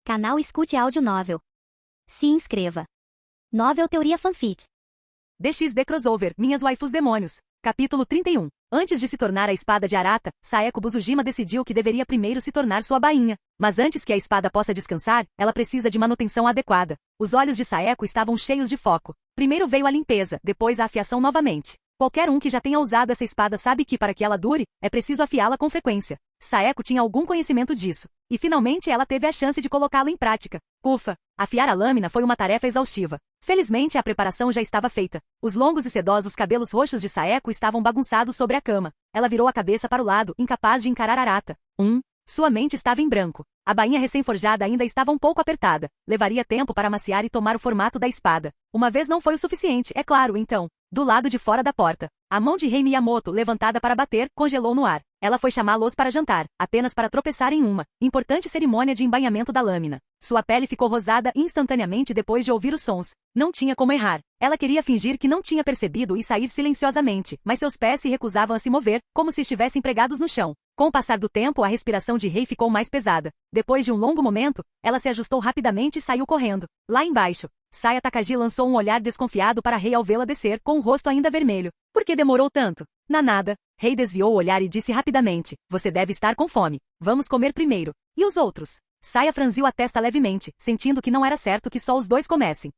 Canal Escute Áudio Novel. Se inscreva. Novel Teoria Fanfic. DXD Crossover, Minhas Waifus Demônios. Capítulo 31. Antes de se tornar a espada de Arata, Saeko Buzujima decidiu que deveria primeiro se tornar sua bainha. Mas antes que a espada possa descansar, ela precisa de manutenção adequada. Os olhos de Saeko estavam cheios de foco. Primeiro veio a limpeza, depois a afiação novamente. Qualquer um que já tenha usado essa espada sabe que para que ela dure, é preciso afiá-la com frequência. Saeko tinha algum conhecimento disso. E finalmente ela teve a chance de colocá-la em prática. Ufa! Afiar a lâmina foi uma tarefa exaustiva. Felizmente a preparação já estava feita. Os longos e sedosos cabelos roxos de Saeko estavam bagunçados sobre a cama. Ela virou a cabeça para o lado, incapaz de encarar Arata. Sua mente estava em branco. A bainha recém-forjada ainda estava um pouco apertada. Levaria tempo para amaciar e tomar o formato da espada. Uma vez não foi o suficiente, é claro, então. Do lado de fora da porta, a mão de Rei Miyamoto, levantada para bater, congelou no ar. Ela foi chamá-los para jantar, apenas para tropeçar em uma importante cerimônia de embainhamento da lâmina. Sua pele ficou rosada instantaneamente depois de ouvir os sons. Não tinha como errar. Ela queria fingir que não tinha percebido e sair silenciosamente, mas seus pés se recusavam a se mover, como se estivessem pregados no chão. Com o passar do tempo, a respiração de Rei ficou mais pesada. Depois de um longo momento, ela se ajustou rapidamente e saiu correndo. Lá embaixo, Saya Takagi lançou um olhar desconfiado para Rei ao vê-la descer, com o rosto ainda vermelho. Por que demorou tanto? Nada. Rei desviou o olhar e disse rapidamente, você deve estar com fome. Vamos comer primeiro. E os outros? Saya franziu a testa levemente, sentindo que não era certo que só os dois comessem.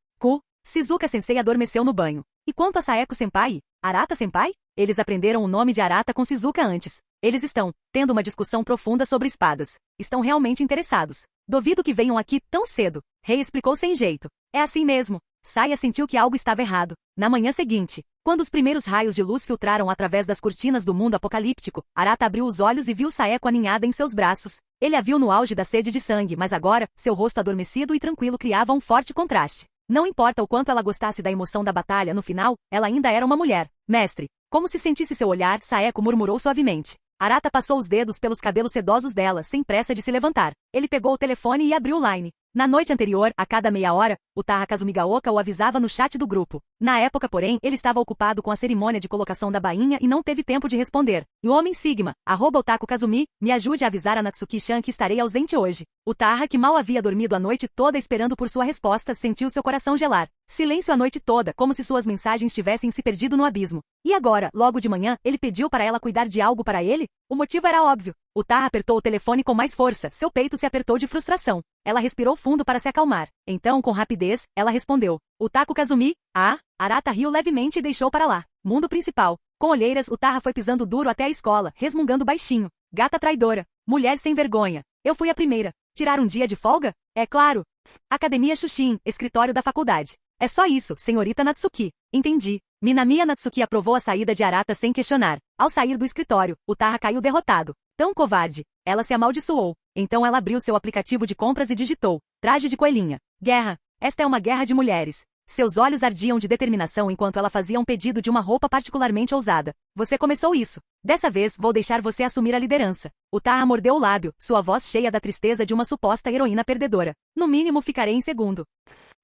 Shizuka-sensei adormeceu no banho. E quanto a Saeko-senpai? Arata-senpai? Eles aprenderam o nome de Arata com Shizuka antes. Eles estão tendo uma discussão profunda sobre espadas. Estão realmente interessados. Duvido que venham aqui tão cedo. Rei explicou sem jeito. É assim mesmo. Saya sentiu que algo estava errado. Na manhã seguinte, quando os primeiros raios de luz filtraram através das cortinas do mundo apocalíptico, Arata abriu os olhos e viu Saeko aninhada em seus braços. Ele a viu no auge da sede de sangue, mas agora, seu rosto adormecido e tranquilo criava um forte contraste. Não importa o quanto ela gostasse da emoção da batalha, no final, ela ainda era uma mulher. Mestre, como se sentisse seu olhar, Saeko murmurou suavemente. Arata passou os dedos pelos cabelos sedosos dela, sem pressa de se levantar. Ele pegou o telefone e abriu o Line. Na noite anterior, a cada meia hora, o Taha Kazumigaoka o avisava no chat do grupo. Na época, porém, ele estava ocupado com a cerimônia de colocação da bainha e não teve tempo de responder. E o homem Sigma, @Otaku Kazumi, me ajude a avisar a Natsuki-chan que estarei ausente hoje. O Taha, que mal havia dormido a noite toda esperando por sua resposta, sentiu seu coração gelar. Silêncio a noite toda, como se suas mensagens tivessem se perdido no abismo. E agora, logo de manhã, ele pediu para ela cuidar de algo para ele? O motivo era óbvio. O Taha apertou o telefone com mais força, seu peito se apertou de frustração. Ela respirou fundo para se acalmar. Então, com rapidez, ela respondeu. Otaku Kazumi? Ah? Arata riu levemente e deixou para lá. Mundo principal. Com olheiras, o Taha foi pisando duro até a escola, resmungando baixinho. Gata traidora. Mulher sem vergonha. Eu fui a primeira. Tirar um dia de folga? É claro. Academia Shushin, escritório da faculdade. É só isso, senhorita Natsuki. Entendi. Minamiya Natsuki aprovou a saída de Arata sem questionar. Ao sair do escritório, o Taha caiu derrotado. Tão covarde. Ela se amaldiçoou. Então ela abriu seu aplicativo de compras e digitou. Traje de coelhinha. Guerra. Esta é uma guerra de mulheres. Seus olhos ardiam de determinação enquanto ela fazia um pedido de uma roupa particularmente ousada. Você começou isso. Dessa vez, vou deixar você assumir a liderança. O Taha mordeu o lábio, sua voz cheia da tristeza de uma suposta heroína perdedora. No mínimo ficarei em segundo.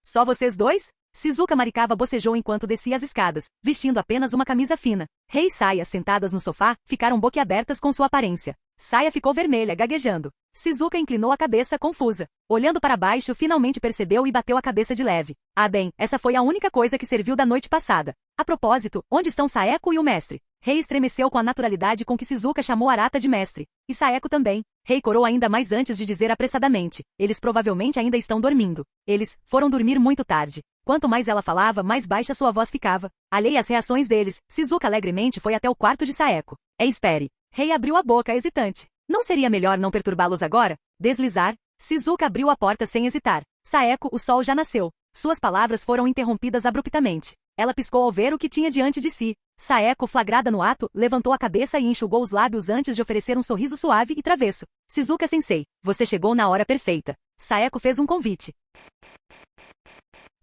Só vocês dois? Shizuka Marikawa bocejou enquanto descia as escadas, vestindo apenas uma camisa fina. Rei e Saya, sentadas no sofá, ficaram boquiabertas com sua aparência. Saya ficou vermelha, gaguejando. Shizuka inclinou a cabeça, confusa. Olhando para baixo, finalmente percebeu e bateu a cabeça de leve. Ah bem, essa foi a única coisa que serviu da noite passada. A propósito, onde estão Saeko e o mestre? Rei estremeceu com a naturalidade com que Shizuka chamou Arata de mestre. E Saeko também. Rei corou ainda mais antes de dizer apressadamente. Eles provavelmente ainda estão dormindo. Eles foram dormir muito tarde. Quanto mais ela falava, mais baixa sua voz ficava. Alheia às reações deles, Shizuka alegremente foi até o quarto de Saeko. Espere. Rei abriu a boca, hesitante. Não seria melhor não perturbá-los agora? Deslizar? Shizuka abriu a porta sem hesitar. Saeko, o sol já nasceu. Suas palavras foram interrompidas abruptamente. Ela piscou ao ver o que tinha diante de si. Saeko, flagrada no ato, levantou a cabeça e enxugou os lábios antes de oferecer um sorriso suave e travesso. Shizuka-sensei, você chegou na hora perfeita. Saeko fez um convite.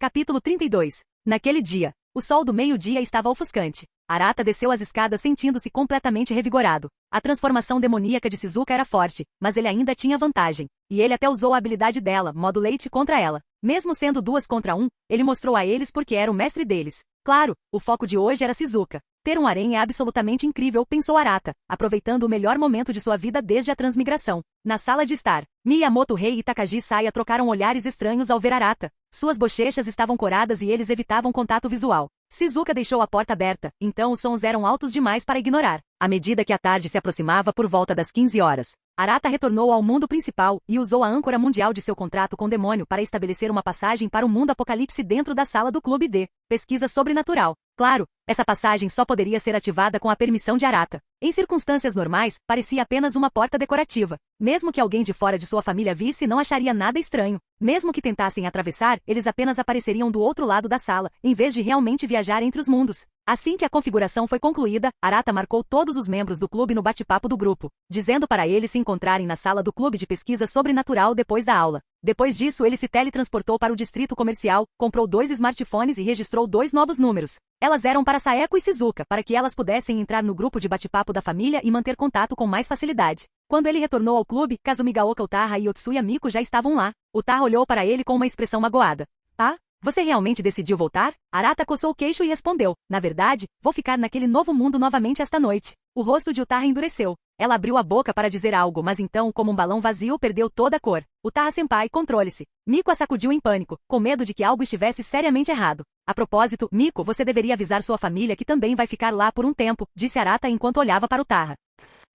Capítulo 32. Naquele dia, o sol do meio-dia estava ofuscante. Arata desceu as escadas sentindo-se completamente revigorado. A transformação demoníaca de Shizuka era forte, mas ele ainda tinha vantagem. E ele até usou a habilidade dela, modo leite, contra ela. Mesmo sendo 2 contra 1, ele mostrou a eles porque era o mestre deles. Claro, o foco de hoje era Shizuka. Ter um harém é absolutamente incrível, pensou Arata, aproveitando o melhor momento de sua vida desde a transmigração. Na sala de estar, Miyamoto Rei e Takagi Saya trocaram olhares estranhos ao ver Arata. Suas bochechas estavam coradas e eles evitavam contato visual. Shizuka deixou a porta aberta, então os sons eram altos demais para ignorar. À medida que a tarde se aproximava por volta das 15 horas, Arata retornou ao mundo principal e usou a âncora mundial de seu contrato com o demônio para estabelecer uma passagem para o mundo apocalipse dentro da sala do Clube D. Pesquisa sobrenatural. Claro, essa passagem só poderia ser ativada com a permissão de Arata. Em circunstâncias normais, parecia apenas uma porta decorativa. Mesmo que alguém de fora de sua família visse, não acharia nada estranho. Mesmo que tentassem atravessar, eles apenas apareceriam do outro lado da sala, em vez de realmente viajar entre os mundos. Assim que a configuração foi concluída, Arata marcou todos os membros do clube no bate-papo do grupo, dizendo para eles se encontrarem na sala do clube de pesquisa sobrenatural depois da aula. Depois disso, ele se teletransportou para o distrito comercial, comprou 2 smartphones e registrou 2 novos números. Elas eram para Saeko e Shizuka, para que elas pudessem entrar no grupo de bate-papo da família e manter contato com mais facilidade. Quando ele retornou ao clube, Kazumigaoka Utaha e Otsuya Miko já estavam lá. Utaha olhou para ele com uma expressão magoada. Tá? Você realmente decidiu voltar? Arata coçou o queixo e respondeu. Na verdade, vou ficar naquele novo mundo novamente esta noite. O rosto de Utaha endureceu. Ela abriu a boca para dizer algo, mas então, como um balão vazio, perdeu toda a cor. Utaha-senpai, controle-se. Miko a sacudiu em pânico, com medo de que algo estivesse seriamente errado. A propósito, Miko, você deveria avisar sua família que também vai ficar lá por um tempo, disse Arata enquanto olhava para Utaha.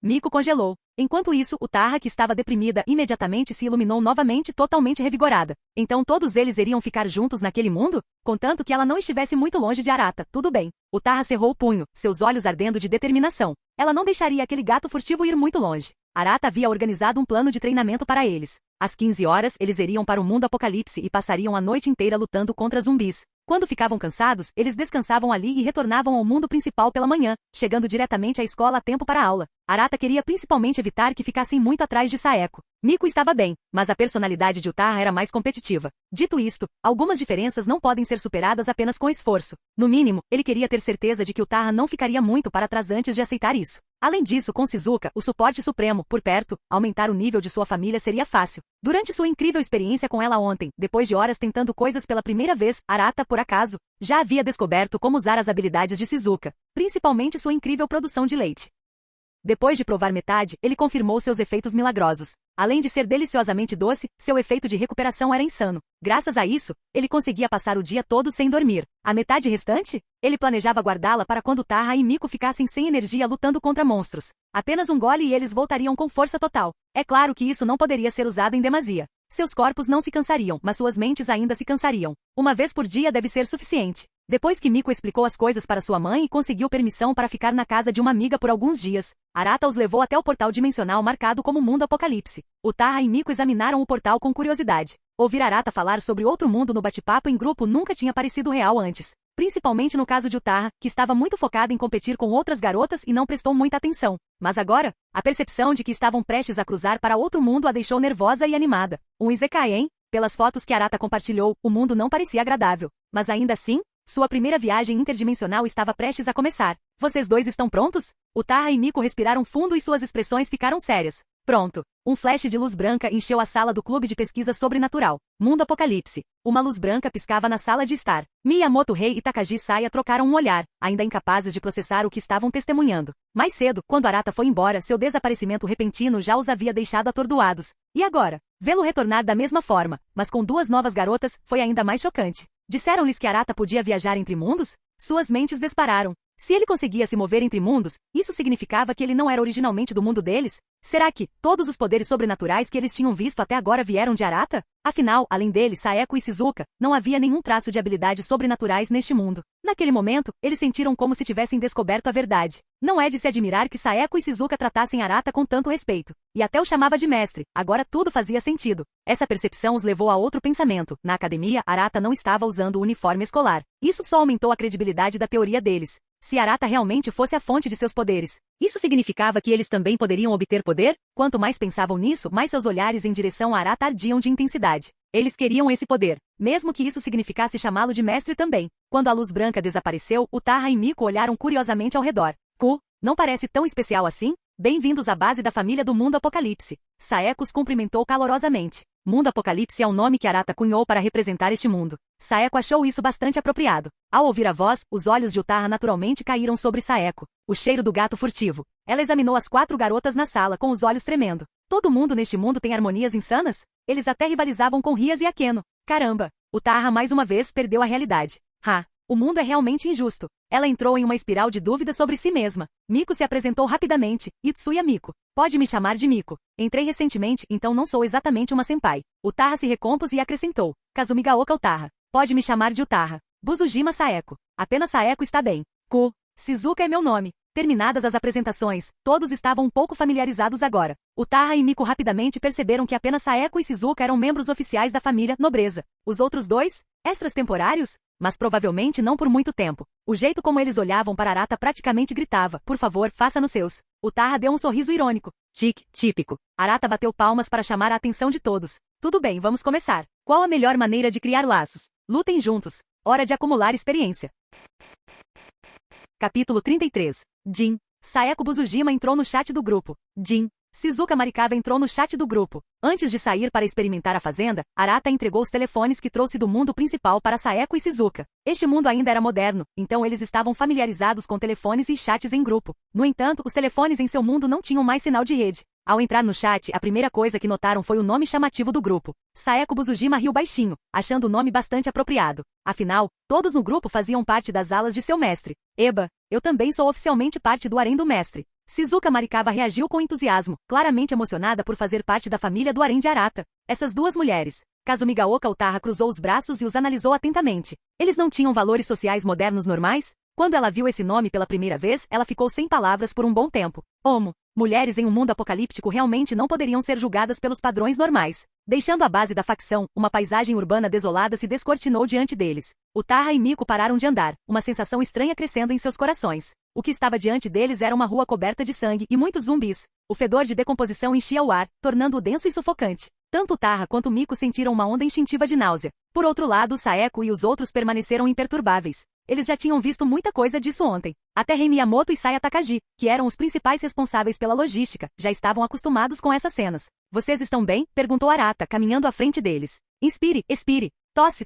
Miko congelou. Enquanto isso, Utaha, que estava deprimida, imediatamente se iluminou novamente, totalmente revigorada. Então todos eles iriam ficar juntos naquele mundo? Contanto que ela não estivesse muito longe de Arata, tudo bem. Utaha cerrou o punho, seus olhos ardendo de determinação. Ela não deixaria aquele gato furtivo ir muito longe. Arata havia organizado um plano de treinamento para eles. Às 15 horas, eles iriam para o mundo apocalipse e passariam a noite inteira lutando contra zumbis. Quando ficavam cansados, eles descansavam ali e retornavam ao mundo principal pela manhã, chegando diretamente à escola a tempo para a aula. Arata queria principalmente evitar que ficassem muito atrás de Saeko. Miko estava bem, mas a personalidade de Utaha era mais competitiva. Dito isto, algumas diferenças não podem ser superadas apenas com esforço. No mínimo, ele queria ter certeza de que Utaha não ficaria muito para trás antes de aceitar isso. Além disso, com Shizuka, o suporte supremo, por perto, aumentar o nível de sua família seria fácil. Durante sua incrível experiência com ela ontem, depois de horas tentando coisas pela primeira vez, Arata, por acaso, já havia descoberto como usar as habilidades de Shizuka, principalmente sua incrível produção de leite. Depois de provar metade, ele confirmou seus efeitos milagrosos. Além de ser deliciosamente doce, seu efeito de recuperação era insano. Graças a isso, ele conseguia passar o dia todo sem dormir. A metade restante? Ele planejava guardá-la para quando Utaha e Miko ficassem sem energia lutando contra monstros. Apenas um gole e eles voltariam com força total. É claro que isso não poderia ser usado em demasia. Seus corpos não se cansariam, mas suas mentes ainda se cansariam. Uma vez por dia deve ser suficiente. Depois que Miko explicou as coisas para sua mãe e conseguiu permissão para ficar na casa de uma amiga por alguns dias, Arata os levou até o portal dimensional marcado como Mundo Apocalipse. Utaha e Miko examinaram o portal com curiosidade. Ouvir Arata falar sobre outro mundo no bate-papo em grupo nunca tinha parecido real antes. Principalmente no caso de Utaha, que estava muito focada em competir com outras garotas e não prestou muita atenção. Mas agora, a percepção de que estavam prestes a cruzar para outro mundo a deixou nervosa e animada. Um isekai, hein? Pelas fotos que Arata compartilhou, o mundo não parecia agradável. Mas ainda assim, sua primeira viagem interdimensional estava prestes a começar. Vocês dois estão prontos? Utaha e Miko respiraram fundo e suas expressões ficaram sérias. Pronto. Um flash de luz branca encheu a sala do clube de pesquisa sobrenatural. Mundo Apocalipse. Uma luz branca piscava na sala de estar. Miyamoto Rei e Takagi Saya trocaram um olhar, ainda incapazes de processar o que estavam testemunhando. Mais cedo, quando Arata foi embora, seu desaparecimento repentino já os havia deixado atordoados. E agora? Vê-lo retornar da mesma forma, mas com 2 novas garotas, foi ainda mais chocante. Disseram-lhes que Arata podia viajar entre mundos? Suas mentes dispararam. Se ele conseguia se mover entre mundos, isso significava que ele não era originalmente do mundo deles? Será que todos os poderes sobrenaturais que eles tinham visto até agora vieram de Arata? Afinal, além dele, Saeko e Shizuka, não havia nenhum traço de habilidades sobrenaturais neste mundo. Naquele momento, eles sentiram como se tivessem descoberto a verdade. Não é de se admirar que Saeko e Shizuka tratassem Arata com tanto respeito. E até o chamava de mestre. Agora tudo fazia sentido. Essa percepção os levou a outro pensamento. Na academia, Arata não estava usando o uniforme escolar. Isso só aumentou a credibilidade da teoria deles. Se Arata realmente fosse a fonte de seus poderes, isso significava que eles também poderiam obter poder? Quanto mais pensavam nisso, mais seus olhares em direção a Arata ardiam de intensidade. Eles queriam esse poder, mesmo que isso significasse chamá-lo de mestre também. Quando a luz branca desapareceu, Utaha e Miko olharam curiosamente ao redor. Não parece tão especial assim? Bem-vindos à base da família do Mundo Apocalipse. Saeko os cumprimentou calorosamente. Mundo Apocalipse é um nome que Arata cunhou para representar este mundo. Saeko achou isso bastante apropriado. Ao ouvir a voz, os olhos de Utaha naturalmente caíram sobre Saeko. O cheiro do gato furtivo. Ela examinou as 4 garotas na sala com os olhos tremendo. Todo mundo neste mundo tem harmonias insanas? Eles até rivalizavam com Rias e Akeno. Caramba! Utaha mais uma vez perdeu a realidade. O mundo é realmente injusto. Ela entrou em uma espiral de dúvida sobre si mesma. Miko se apresentou rapidamente. Itsuya Miko. Pode me chamar de Miko. Entrei recentemente, então não sou exatamente uma senpai. Utaha se recompôs e acrescentou. Kazumigaoka Utaha. Pode me chamar de Utaha. Buzujima Saeko. Apenas Saeko está bem. Shizuka é meu nome. Terminadas as apresentações, todos estavam um pouco familiarizados agora. Utaha e Miko rapidamente perceberam que apenas Saeko e Shizuka eram membros oficiais da família Nobreza. Os outros 2? Extras temporários? Mas provavelmente não por muito tempo. O jeito como eles olhavam para Arata praticamente gritava, por favor, faça nos seus. Utaha deu um sorriso irônico. Típico. Arata bateu palmas para chamar a atenção de todos. Tudo bem, vamos começar. Qual a melhor maneira de criar laços? Lutem juntos. Hora de acumular experiência. Capítulo 33. Jin. Saeko Buzujima entrou no chat do grupo. Jin. Shizuka Marikawa entrou no chat do grupo. Antes de sair para experimentar a fazenda, Arata entregou os telefones que trouxe do mundo principal para Saeko e Shizuka. Este mundo ainda era moderno, então eles estavam familiarizados com telefones e chats em grupo. No entanto, os telefones em seu mundo não tinham mais sinal de rede. Ao entrar no chat, a primeira coisa que notaram foi o nome chamativo do grupo. Saeko Buzujima riu baixinho, achando o nome bastante apropriado. Afinal, todos no grupo faziam parte das alas de seu mestre. Eba, eu também sou oficialmente parte do harém do mestre. Shizuka Marikawa reagiu com entusiasmo, claramente emocionada por fazer parte da família do harém de Arata. Essas 2 mulheres. Kazumigaoka Utaha cruzou os braços e os analisou atentamente. Eles não tinham valores sociais modernos normais? Quando ela viu esse nome pela primeira vez, ela ficou sem palavras por um bom tempo. Mulheres em um mundo apocalíptico realmente não poderiam ser julgadas pelos padrões normais. Deixando a base da facção, uma paisagem urbana desolada se descortinou diante deles. Utaha e Miko pararam de andar, uma sensação estranha crescendo em seus corações. O que estava diante deles era uma rua coberta de sangue e muitos zumbis. O fedor de decomposição enchia o ar, tornando-o denso e sufocante. Tanto Utaha quanto Miko sentiram uma onda instintiva de náusea. Por outro lado, Saeko e os outros permaneceram imperturbáveis. Eles já tinham visto muita coisa disso ontem. Até Rei Miyamoto e Saya Takagi, que eram os principais responsáveis pela logística, já estavam acostumados com essas cenas. Vocês estão bem? Perguntou Arata, caminhando à frente deles. Inspire, expire. Tosse.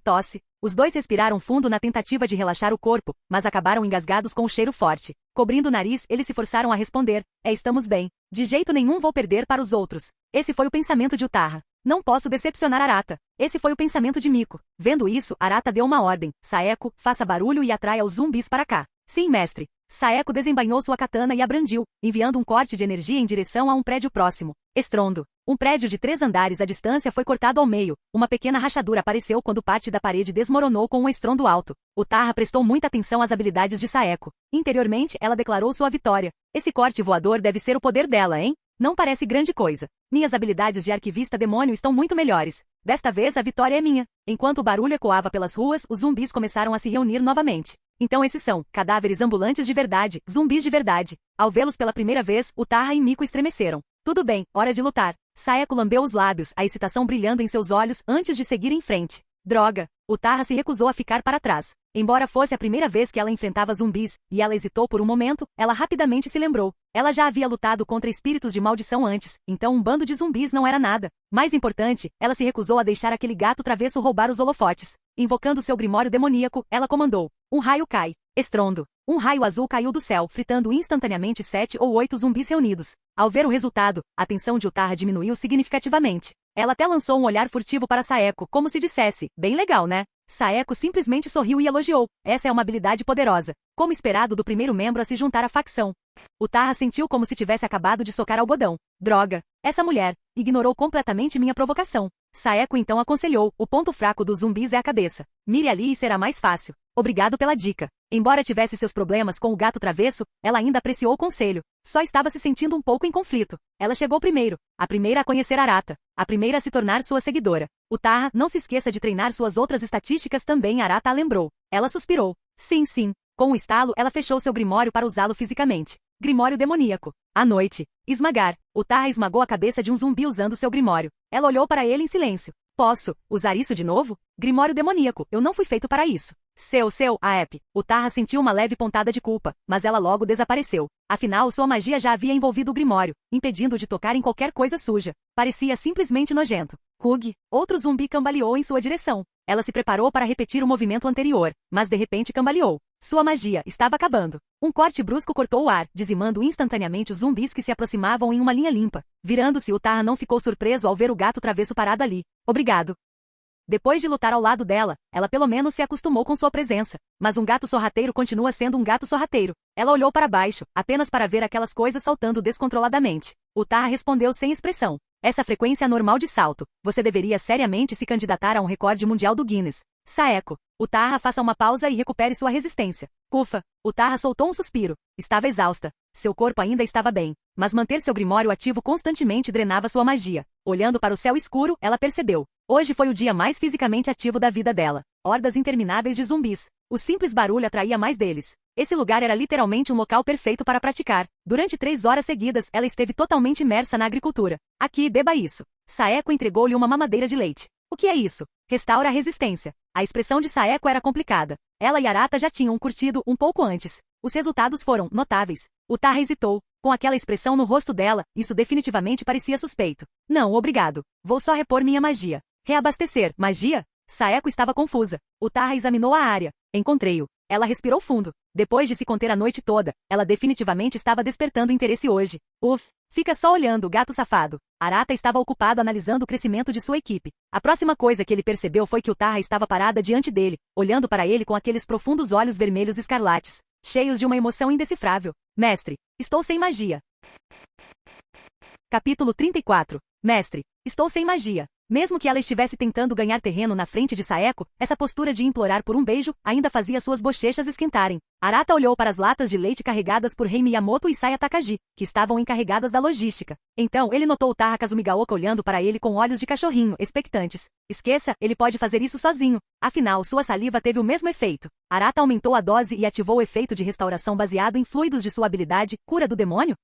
Os 2 respiraram fundo na tentativa de relaxar o corpo, mas acabaram engasgados com o cheiro forte. Cobrindo o nariz, eles se forçaram a responder. Estamos bem. De jeito nenhum vou perder para os outros. Esse foi o pensamento de Utaha. Não posso decepcionar Arata. Esse foi o pensamento de Miko. Vendo isso, Arata deu uma ordem. Saeko, faça barulho e atraia os zumbis para cá. Sim, mestre. Saeko desembainhou sua katana e a brandiu, enviando um corte de energia em direção a um prédio próximo. Estrondo. Um prédio de 3 andares à distância foi cortado ao meio. Uma pequena rachadura apareceu quando parte da parede desmoronou com um estrondo alto. Utaha prestou muita atenção às habilidades de Saeko. Interiormente, ela declarou sua vitória. Esse corte voador deve ser o poder dela, hein? Não parece grande coisa. Minhas habilidades de arquivista demônio estão muito melhores. Desta vez a vitória é minha. Enquanto o barulho ecoava pelas ruas, os zumbis começaram a se reunir novamente. Então esses são cadáveres ambulantes de verdade, zumbis de verdade. Ao vê-los pela primeira vez, Utaha e Miko estremeceram. Tudo bem, hora de lutar. Saeko lambeu os lábios, a excitação brilhando em seus olhos antes de seguir em frente. Droga! Utaha se recusou a ficar para trás. Embora fosse a primeira vez que ela enfrentava zumbis, e ela hesitou por um momento, ela rapidamente se lembrou. Ela já havia lutado contra espíritos de maldição antes, então um bando de zumbis não era nada. Mais importante, ela se recusou a deixar aquele gato travesso roubar os holofotes. Invocando seu grimório demoníaco, ela comandou. Um raio cai. Estrondo. Um raio azul caiu do céu, fritando instantaneamente 7 ou 8 zumbis reunidos. Ao ver o resultado, a tensão de Utaha diminuiu significativamente. Ela até lançou um olhar furtivo para Saeko, como se dissesse, bem legal, né? Saeko simplesmente sorriu e elogiou. Essa é uma habilidade poderosa. Como esperado do primeiro membro a se juntar à facção. Utaha sentiu como se tivesse acabado de socar algodão. Droga! Essa mulher ignorou completamente minha provocação. Saeko então aconselhou, o ponto fraco dos zumbis é a cabeça. Mire ali e será mais fácil. Obrigado pela dica. Embora tivesse seus problemas com o gato travesso, ela ainda apreciou o conselho. Só estava se sentindo um pouco em conflito. Ela chegou primeiro. A primeira a conhecer Arata. A primeira a se tornar sua seguidora. Utaha, não se esqueça de treinar suas outras estatísticas também, Arata a lembrou. Ela suspirou. Sim. Com um estalo, ela fechou seu grimório para usá-lo fisicamente. Grimório demoníaco. À noite. Esmagar. Utaha esmagou a cabeça de um zumbi usando seu grimório. Ela olhou para ele em silêncio. Posso usar isso de novo? Grimório demoníaco, eu não fui feito para isso. Aep. Utaha sentiu uma leve pontada de culpa, mas ela logo desapareceu. Afinal, sua magia já havia envolvido o grimório, impedindo-o de tocar em qualquer coisa suja. Parecia simplesmente nojento. Kug, outro zumbi cambaleou em sua direção. Ela se preparou para repetir o movimento anterior, mas de repente cambaleou. Sua magia estava acabando. Um corte brusco cortou o ar, dizimando instantaneamente os zumbis que se aproximavam em uma linha limpa. Virando-se, o Tarra não ficou surpreso ao ver o gato travesso parado ali. Obrigado. Depois de lutar ao lado dela, ela pelo menos se acostumou com sua presença. Mas um gato sorrateiro continua sendo um gato sorrateiro. Ela olhou para baixo, apenas para ver aquelas coisas saltando descontroladamente. O Tarra respondeu sem expressão. Essa frequência anormal de salto. Você deveria seriamente se candidatar a um recorde mundial do Guinness. Saeko. O Tarra faça uma pausa e recupere sua resistência. Ufa. O Tarra soltou um suspiro. Estava exausta. Seu corpo ainda estava bem, mas manter seu grimório ativo constantemente drenava sua magia. Olhando para o céu escuro, ela percebeu. Hoje foi o dia mais fisicamente ativo da vida dela. Hordas intermináveis de zumbis. O simples barulho atraía mais deles. Esse lugar era literalmente um local perfeito para praticar. Durante 3 horas seguidas, ela esteve totalmente imersa na agricultura. Aqui, beba isso. Saeko entregou-lhe uma mamadeira de leite. O que é isso? Restaura a resistência. A expressão de Saeko era complicada. Ela e Arata já tinham curtido um pouco antes. Os resultados foram notáveis. O Tarra hesitou. Com aquela expressão no rosto dela, isso definitivamente parecia suspeito. Não, obrigado. Vou só repor minha magia. Reabastecer. Magia? Saeko estava confusa. O Tarra examinou a área. Encontrei-o. Ela respirou fundo. Depois de se conter a noite toda, ela definitivamente estava despertando interesse hoje. Uf, fica só olhando, gato safado. Arata estava ocupado analisando o crescimento de sua equipe. A próxima coisa que ele percebeu foi que o Tarra estava parada diante dele, olhando para ele com aqueles profundos olhos vermelhos escarlates, cheios de uma emoção indecifrável. Mestre, estou sem magia. Capítulo 34. Mestre, estou sem magia. Mesmo que ela estivesse tentando ganhar terreno na frente de Saeko, essa postura de implorar por um beijo ainda fazia suas bochechas esquentarem. Arata olhou para as latas de leite carregadas por Rei Miyamoto e Saya Takagi, que estavam encarregadas da logística. Então, ele notou o Tarra Kazumigaoka olhando para ele com olhos de cachorrinho, expectantes. Esqueça, ele pode fazer isso sozinho. Afinal, sua saliva teve o mesmo efeito. Arata aumentou a dose e ativou o efeito de restauração baseado em fluidos de sua habilidade, Cura do Demônio?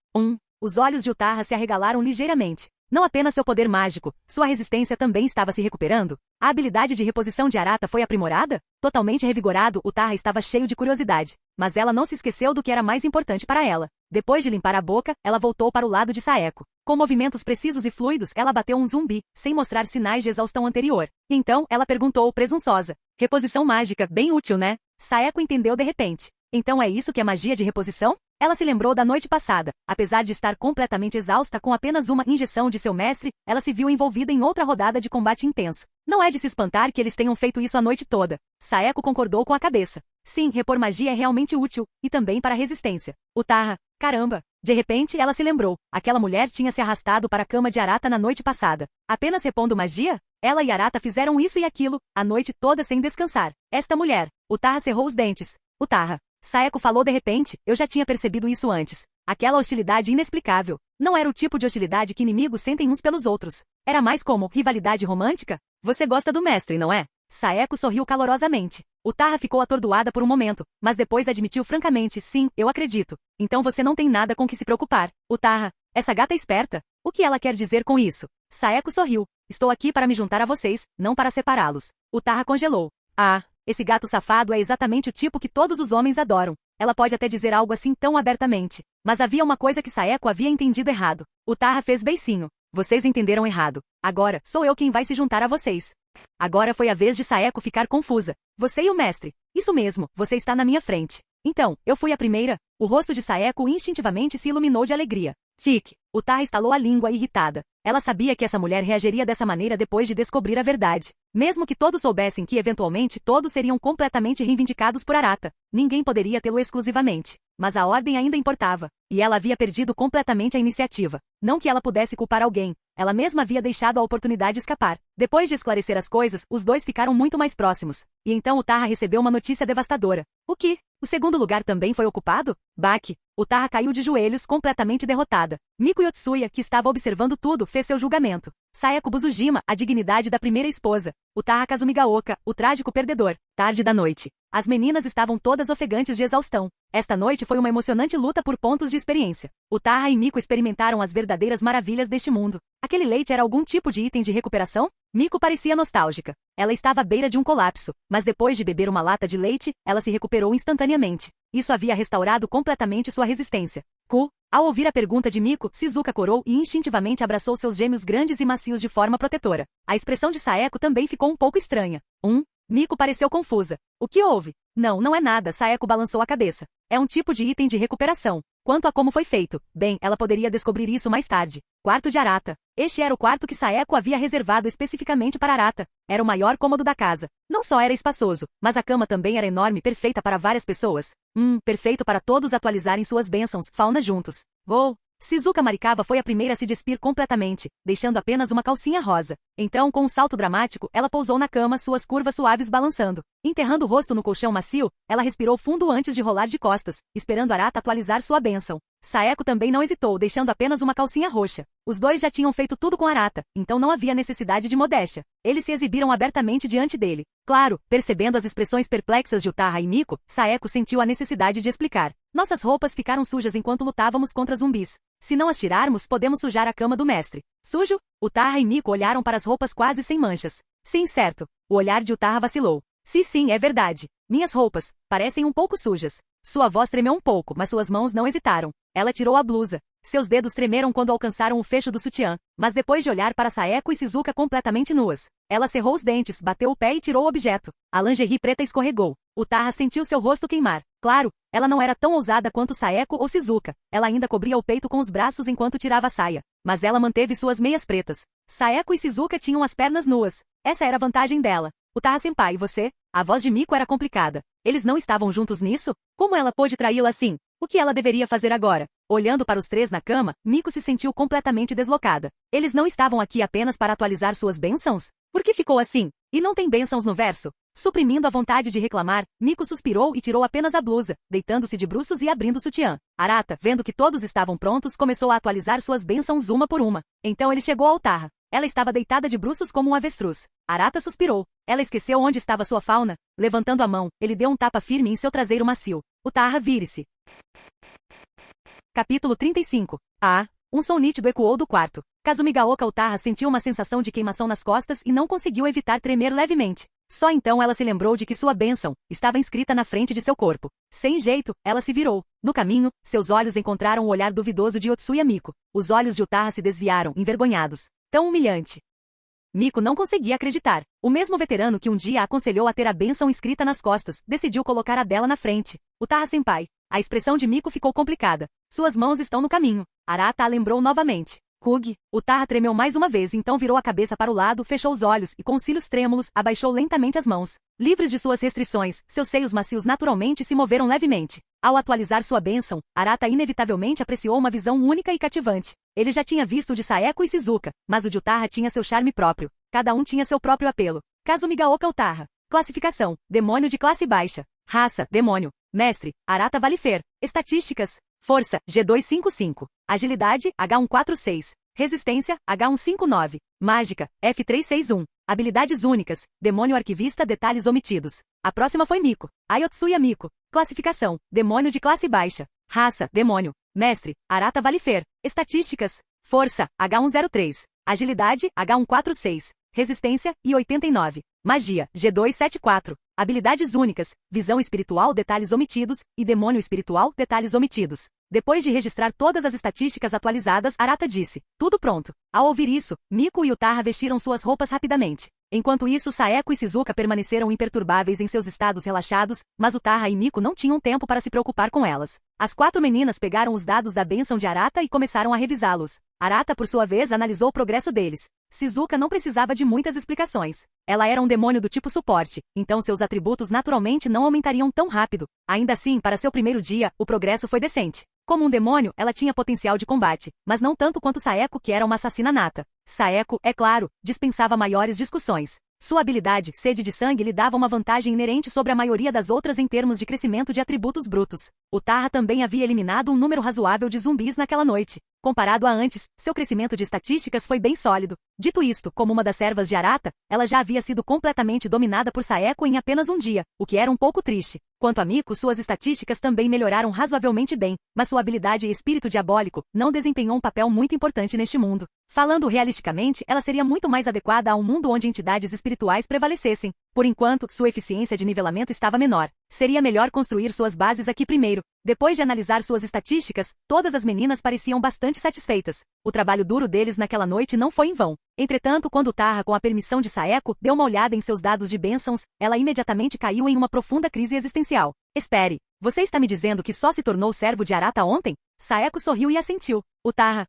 Os olhos de Utarra se arregalaram ligeiramente. Não apenas seu poder mágico, sua resistência também estava se recuperando. A habilidade de reposição de Arata foi aprimorada? Totalmente revigorado, Utarra estava cheio de curiosidade. Mas ela não se esqueceu do que era mais importante para ela. Depois de limpar a boca, ela voltou para o lado de Saeko. Com movimentos precisos e fluidos, ela bateu um zumbi, sem mostrar sinais de exaustão anterior. Então, ela perguntou, presunçosa. Reposição mágica, bem útil, né? Saeko entendeu de repente. Então é isso que é magia de reposição? Ela se lembrou da noite passada. Apesar de estar completamente exausta com apenas uma injeção de seu mestre, ela se viu envolvida em outra rodada de combate intenso. Não é de se espantar que eles tenham feito isso a noite toda. Saeko concordou com a cabeça. Sim, repor magia é realmente útil, e também para resistência. Utarra, caramba! De repente, ela se lembrou. Aquela mulher tinha se arrastado para a cama de Arata na noite passada. Apenas repondo magia? Ela e Arata fizeram isso e aquilo, a noite toda sem descansar. Esta mulher. Utarra cerrou os dentes. Utarra. Saeko falou de repente, eu já tinha percebido isso antes. Aquela hostilidade inexplicável. Não era o tipo de hostilidade que inimigos sentem uns pelos outros. Era mais como rivalidade romântica? Você gosta do mestre, não é? Saeko sorriu calorosamente. Utarra ficou atordoada por um momento, mas depois admitiu francamente, sim, eu acredito. Então você não tem nada com que se preocupar. Utarra, essa gata é esperta. O que ela quer dizer com isso? Saeko sorriu. Estou aqui para me juntar a vocês, não para separá-los. Utarra congelou. Ah, esse gato safado é exatamente o tipo que todos os homens adoram. Ela pode até dizer algo assim tão abertamente. Mas havia uma coisa que Saeko havia entendido errado. Utarra fez beicinho. Vocês entenderam errado. Agora, sou eu quem vai se juntar a vocês. Agora foi a vez de Saeko ficar confusa. Você e o mestre. Isso mesmo, você está na minha frente. Então, eu fui a primeira. O rosto de Saeko instintivamente se iluminou de alegria. Tic. Utarra estalou a língua irritada. Ela sabia que essa mulher reagiria dessa maneira depois de descobrir a verdade. Mesmo que todos soubessem que eventualmente todos seriam completamente reivindicados por Arata. Ninguém poderia tê-lo exclusivamente. Mas a ordem ainda importava. E ela havia perdido completamente a iniciativa. Não que ela pudesse culpar alguém. Ela mesma havia deixado a oportunidade escapar. Depois de esclarecer as coisas, os dois ficaram muito mais próximos. E então Utarra recebeu uma notícia devastadora. O que? O segundo lugar também foi ocupado? Baki. Utarra caiu de joelhos completamente derrotada. Miku Yotsuya, que estava observando tudo, fez seu julgamento. Saeko Buzujima, a dignidade da primeira esposa. Utarra Kazumigaoka, o trágico perdedor. Tarde da noite. As meninas estavam todas ofegantes de exaustão. Esta noite foi uma emocionante luta por pontos de experiência. Utarra e Miku experimentaram as verdadeiras maravilhas deste mundo. Aquele leite era algum tipo de item de recuperação? Miko parecia nostálgica. Ela estava à beira de um colapso, mas depois de beber uma lata de leite, ela se recuperou instantaneamente. Isso havia restaurado completamente sua resistência. Ao ouvir a pergunta de Miko, Shizuka corou e instintivamente abraçou seus gêmeos grandes e macios de forma protetora. A expressão de Saeko também ficou um pouco estranha. Miko pareceu confusa. O que houve? Não é nada, Saeko balançou a cabeça. É um tipo de item de recuperação. Quanto a como foi feito, bem, ela poderia descobrir isso mais tarde. Quarto de Arata. Este era o quarto que Saeko havia reservado especificamente para Arata. Era o maior cômodo da casa. Não só era espaçoso, mas a cama também era enorme e perfeita para várias pessoas. Perfeito para todos atualizarem suas bênçãos, fauna juntos. Shizuka Marikawa foi a primeira a se despir completamente, deixando apenas uma calcinha rosa. Então, com um salto dramático, ela pousou na cama, suas curvas suaves balançando. Enterrando o rosto no colchão macio, ela respirou fundo antes de rolar de costas, esperando Arata atualizar sua bênção. Saeko também não hesitou, deixando apenas uma calcinha roxa. Os dois já tinham feito tudo com Arata, então não havia necessidade de modéstia. Eles se exibiram abertamente diante dele. Claro, percebendo as expressões perplexas de Utaha e Miko, Saeko sentiu a necessidade de explicar. Nossas roupas ficaram sujas enquanto lutávamos contra zumbis. Se não as tirarmos, podemos sujar a cama do mestre. Sujo? Utaha e Miko olharam para as roupas quase sem manchas. Sim, certo. O olhar de Utaha vacilou. Sim, é verdade. Minhas roupas parecem um pouco sujas. Sua voz tremeu um pouco, mas suas mãos não hesitaram. Ela tirou a blusa. Seus dedos tremeram quando alcançaram o fecho do sutiã, mas depois de olhar para Saeko e Shizuka completamente nuas, ela cerrou os dentes, bateu o pé e tirou o objeto. A lingerie preta escorregou. Utaha sentiu seu rosto queimar. Claro, ela não era tão ousada quanto Saeko ou Shizuka. Ela ainda cobria o peito com os braços enquanto tirava a saia. Mas ela manteve suas meias pretas. Saeko e Shizuka tinham as pernas nuas. Essa era a vantagem dela. Utaha-senpai, e você? A voz de Miko era complicada. Eles não estavam juntos nisso? Como ela pôde traí-la assim? O que ela deveria fazer agora? Olhando para os três na cama, Miko se sentiu completamente deslocada. Eles não estavam aqui apenas para atualizar suas bênçãos? Por que ficou assim? E não tem bênçãos no verso? Suprimindo a vontade de reclamar, Miko suspirou e tirou apenas a blusa, deitando-se de bruços e abrindo o sutiã. Arata, vendo que todos estavam prontos, começou a atualizar suas bênçãos uma por uma. Então ele chegou a Utaha. Ela estava deitada de bruços como um avestruz. Arata suspirou. Ela esqueceu onde estava sua fauna. Levantando a mão, ele deu um tapa firme em seu traseiro macio. Utaha, vire-se. Capítulo 35. Um som nítido ecoou do quarto. Kazumigaoka Utaha sentiu uma sensação de queimação nas costas e não conseguiu evitar tremer levemente. Só então ela se lembrou de que sua bênção estava inscrita na frente de seu corpo. Sem jeito, ela se virou. No caminho, seus olhos encontraram o olhar duvidoso de Otsuya Miko. Os olhos de Utaha se desviaram, envergonhados. Tão humilhante. Miko não conseguia acreditar. O mesmo veterano que um dia a aconselhou a ter a bênção escrita nas costas, decidiu colocar a dela na frente. Utaha-senpai. A expressão de Miko ficou complicada. Suas mãos estão no caminho. Arata a lembrou novamente. Utaha tremeu mais uma vez, então virou a cabeça para o lado, fechou os olhos e, com os cílios trêmulos, abaixou lentamente as mãos. Livres de suas restrições, seus seios macios naturalmente se moveram levemente. Ao atualizar sua bênção, Arata inevitavelmente apreciou uma visão única e cativante. Ele já tinha visto o de Saeko e Shizuka, mas o de Utaha tinha seu charme próprio. Cada um tinha seu próprio apelo. Kazumigaoka Utaha. Classificação: demônio de classe baixa. Raça: demônio. Mestre: Arata Valifer. Estatísticas: força: G255. Agilidade: H146. Resistência: H159. Mágica: F361. Habilidades únicas: demônio arquivista, detalhes omitidos. A próxima foi Miko. Ayotsuya Miko. Classificação: demônio de classe baixa. Raça: demônio. Mestre: Arata Valifer. Estatísticas: força: H103. Agilidade: H146. Resistência: I89. Magia: G274. Habilidades únicas: visão espiritual, detalhes omitidos, e demônio espiritual, detalhes omitidos. Depois de registrar todas as estatísticas atualizadas, Arata disse: tudo pronto. Ao ouvir isso, Miko e Utaha vestiram suas roupas rapidamente. Enquanto isso, Saeko e Shizuka permaneceram imperturbáveis em seus estados relaxados, mas Utaha e Miko não tinham tempo para se preocupar com elas. As 4 meninas pegaram os dados da bênção de Arata e começaram a revisá-los. Arata, por sua vez, analisou o progresso deles. Shizuka não precisava de muitas explicações. Ela era um demônio do tipo suporte, então seus atributos naturalmente não aumentariam tão rápido. Ainda assim, para seu primeiro dia, o progresso foi decente. Como um demônio, ela tinha potencial de combate, mas não tanto quanto Saeko, que era uma assassina nata. Saeko, é claro, dispensava maiores discussões. Sua habilidade, sede de sangue, lhe dava uma vantagem inerente sobre a maioria das outras em termos de crescimento de atributos brutos. Utaha também havia eliminado um número razoável de zumbis naquela noite. Comparado a antes, seu crescimento de estatísticas foi bem sólido. Dito isto, como uma das servas de Arata, ela já havia sido completamente dominada por Saeko em apenas um dia, o que era um pouco triste. Quanto a Miko, suas estatísticas também melhoraram razoavelmente bem, mas sua habilidade e espírito diabólico não desempenhou um papel muito importante neste mundo. Falando realisticamente, ela seria muito mais adequada a um mundo onde entidades espirituais prevalecessem. Por enquanto, sua eficiência de nivelamento estava menor. Seria melhor construir suas bases aqui primeiro. Depois de analisar suas estatísticas, todas as meninas pareciam bastante satisfeitas. O trabalho duro deles naquela noite não foi em vão. Entretanto, quando Tarra, com a permissão de Saeko, deu uma olhada em seus dados de bênçãos, ela imediatamente caiu em uma profunda crise existencial. Espere, você está me dizendo que só se tornou servo de Arata ontem? Saeko sorriu e assentiu. O Tarra,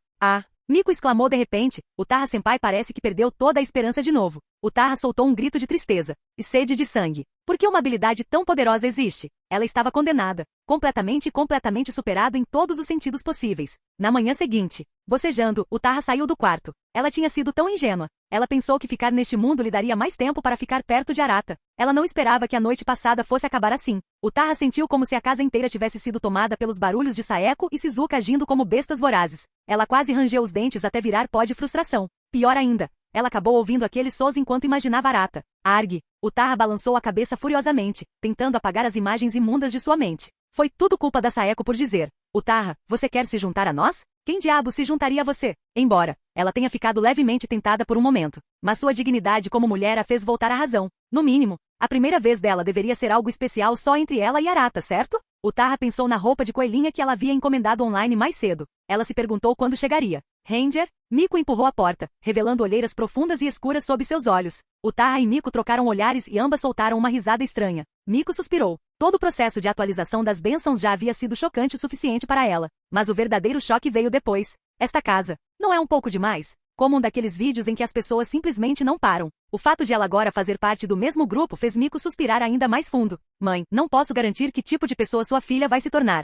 Miko exclamou de repente. O Tarra-senpai parece que perdeu toda a esperança de novo. O Tarra soltou um grito de tristeza e sede de sangue. Por que uma habilidade tão poderosa existe? Ela estava condenada. Completamente superado em todos os sentidos possíveis. Na manhã seguinte, bocejando, o Tarra saiu do quarto. Ela tinha sido tão ingênua. Ela pensou que ficar neste mundo lhe daria mais tempo para ficar perto de Arata. Ela não esperava que a noite passada fosse acabar assim. O Tarra sentiu como se a casa inteira tivesse sido tomada pelos barulhos de Saeko e Shizuka agindo como bestas vorazes. Ela quase rangeu os dentes até virar pó de frustração. Pior ainda, ela acabou ouvindo aqueles sons enquanto imaginava Arata. Arg! O Tarra balançou a cabeça furiosamente, tentando apagar as imagens imundas de sua mente. Foi tudo culpa da Saeko por dizer. O Tarra, você quer se juntar a nós? Quem diabo se juntaria a você? Embora ela tenha ficado levemente tentada por um momento, mas sua dignidade como mulher a fez voltar à razão. No mínimo, a primeira vez dela deveria ser algo especial só entre ela e Arata, certo? O Tarra pensou na roupa de coelhinha que ela havia encomendado online mais cedo. Ela se perguntou quando chegaria. Ranger? Miko empurrou a porta, revelando olheiras profundas e escuras sob seus olhos. O Tarra e Miko trocaram olhares e ambas soltaram uma risada estranha. Miko suspirou. Todo o processo de atualização das bênçãos já havia sido chocante o suficiente para ela. Mas o verdadeiro choque veio depois. Esta casa. Não é um pouco demais? Como um daqueles vídeos em que as pessoas simplesmente não param. O fato de ela agora fazer parte do mesmo grupo fez Miko suspirar ainda mais fundo. Mãe, não posso garantir que tipo de pessoa sua filha vai se tornar.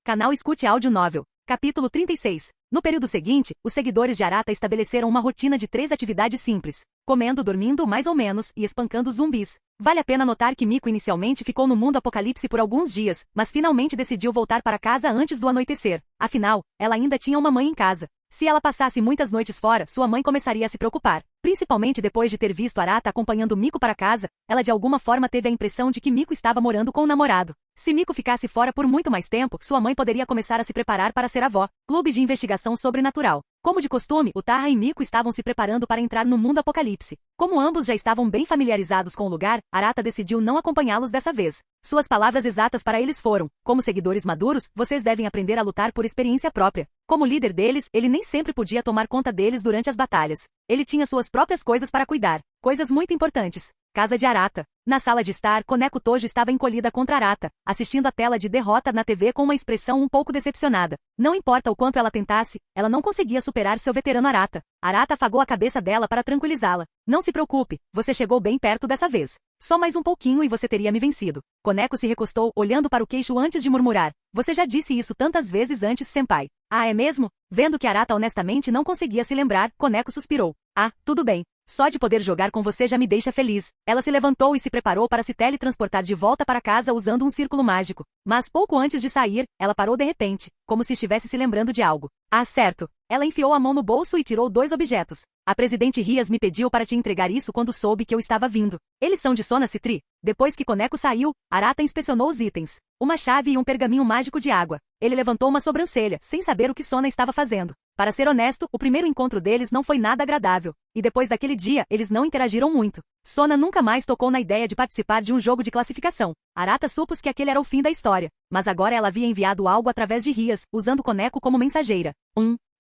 Canal Escute Áudio Novel. Capítulo 36. No período seguinte, os seguidores de Arata estabeleceram uma rotina de 3 atividades simples. Comendo, dormindo mais ou menos e espancando zumbis. Vale a pena notar que Miko inicialmente ficou no mundo apocalipse por alguns dias, mas finalmente decidiu voltar para casa antes do anoitecer. Afinal, ela ainda tinha uma mãe em casa. Se ela passasse muitas noites fora, sua mãe começaria a se preocupar. Principalmente depois de ter visto Arata acompanhando Miko para casa, ela de alguma forma teve a impressão de que Miko estava morando com o namorado. Se Miko ficasse fora por muito mais tempo, sua mãe poderia começar a se preparar para ser avó. Clube de investigação sobrenatural. Como de costume, o Tarra e Miko estavam se preparando para entrar no mundo apocalipse. Como ambos já estavam bem familiarizados com o lugar, Arata decidiu não acompanhá-los dessa vez. Suas palavras exatas para eles foram: como seguidores maduros, vocês devem aprender a lutar por experiência própria. Como líder deles, ele nem sempre podia tomar conta deles durante as batalhas. Ele tinha suas próprias coisas para cuidar. Coisas muito importantes. Casa de Arata. Na sala de estar, Koneko Tojo estava encolhida contra Arata, assistindo a tela de derrota na TV com uma expressão um pouco decepcionada. Não importa o quanto ela tentasse, ela não conseguia superar seu veterano Arata. Arata afagou a cabeça dela para tranquilizá-la. Não se preocupe, você chegou bem perto dessa vez. Só mais um pouquinho e você teria me vencido. Koneko se recostou, olhando para o queixo antes de murmurar. Você já disse isso tantas vezes antes, senpai. Ah, é mesmo? Vendo que Arata honestamente não conseguia se lembrar, Koneko suspirou. Ah, tudo bem. Só de poder jogar com você já me deixa feliz. Ela se levantou e se preparou para se teletransportar de volta para casa usando um círculo mágico. Mas pouco antes de sair, ela parou de repente, como se estivesse se lembrando de algo. Ah, certo. Ela enfiou a mão no bolso e tirou 2 objetos. A presidente Rias me pediu para te entregar isso quando soube que eu estava vindo. Eles são de Sona Citri? Depois que Koneko saiu, Arata inspecionou os itens. Uma chave e um pergaminho mágico de água. Ele levantou uma sobrancelha, sem saber o que Sona estava fazendo. Para ser honesto, o primeiro encontro deles não foi nada agradável. E depois daquele dia, eles não interagiram muito. Sona nunca mais tocou na ideia de participar de um jogo de classificação. Arata supôs que aquele era o fim da história. Mas agora ela havia enviado algo através de Rias, usando Koneko como mensageira.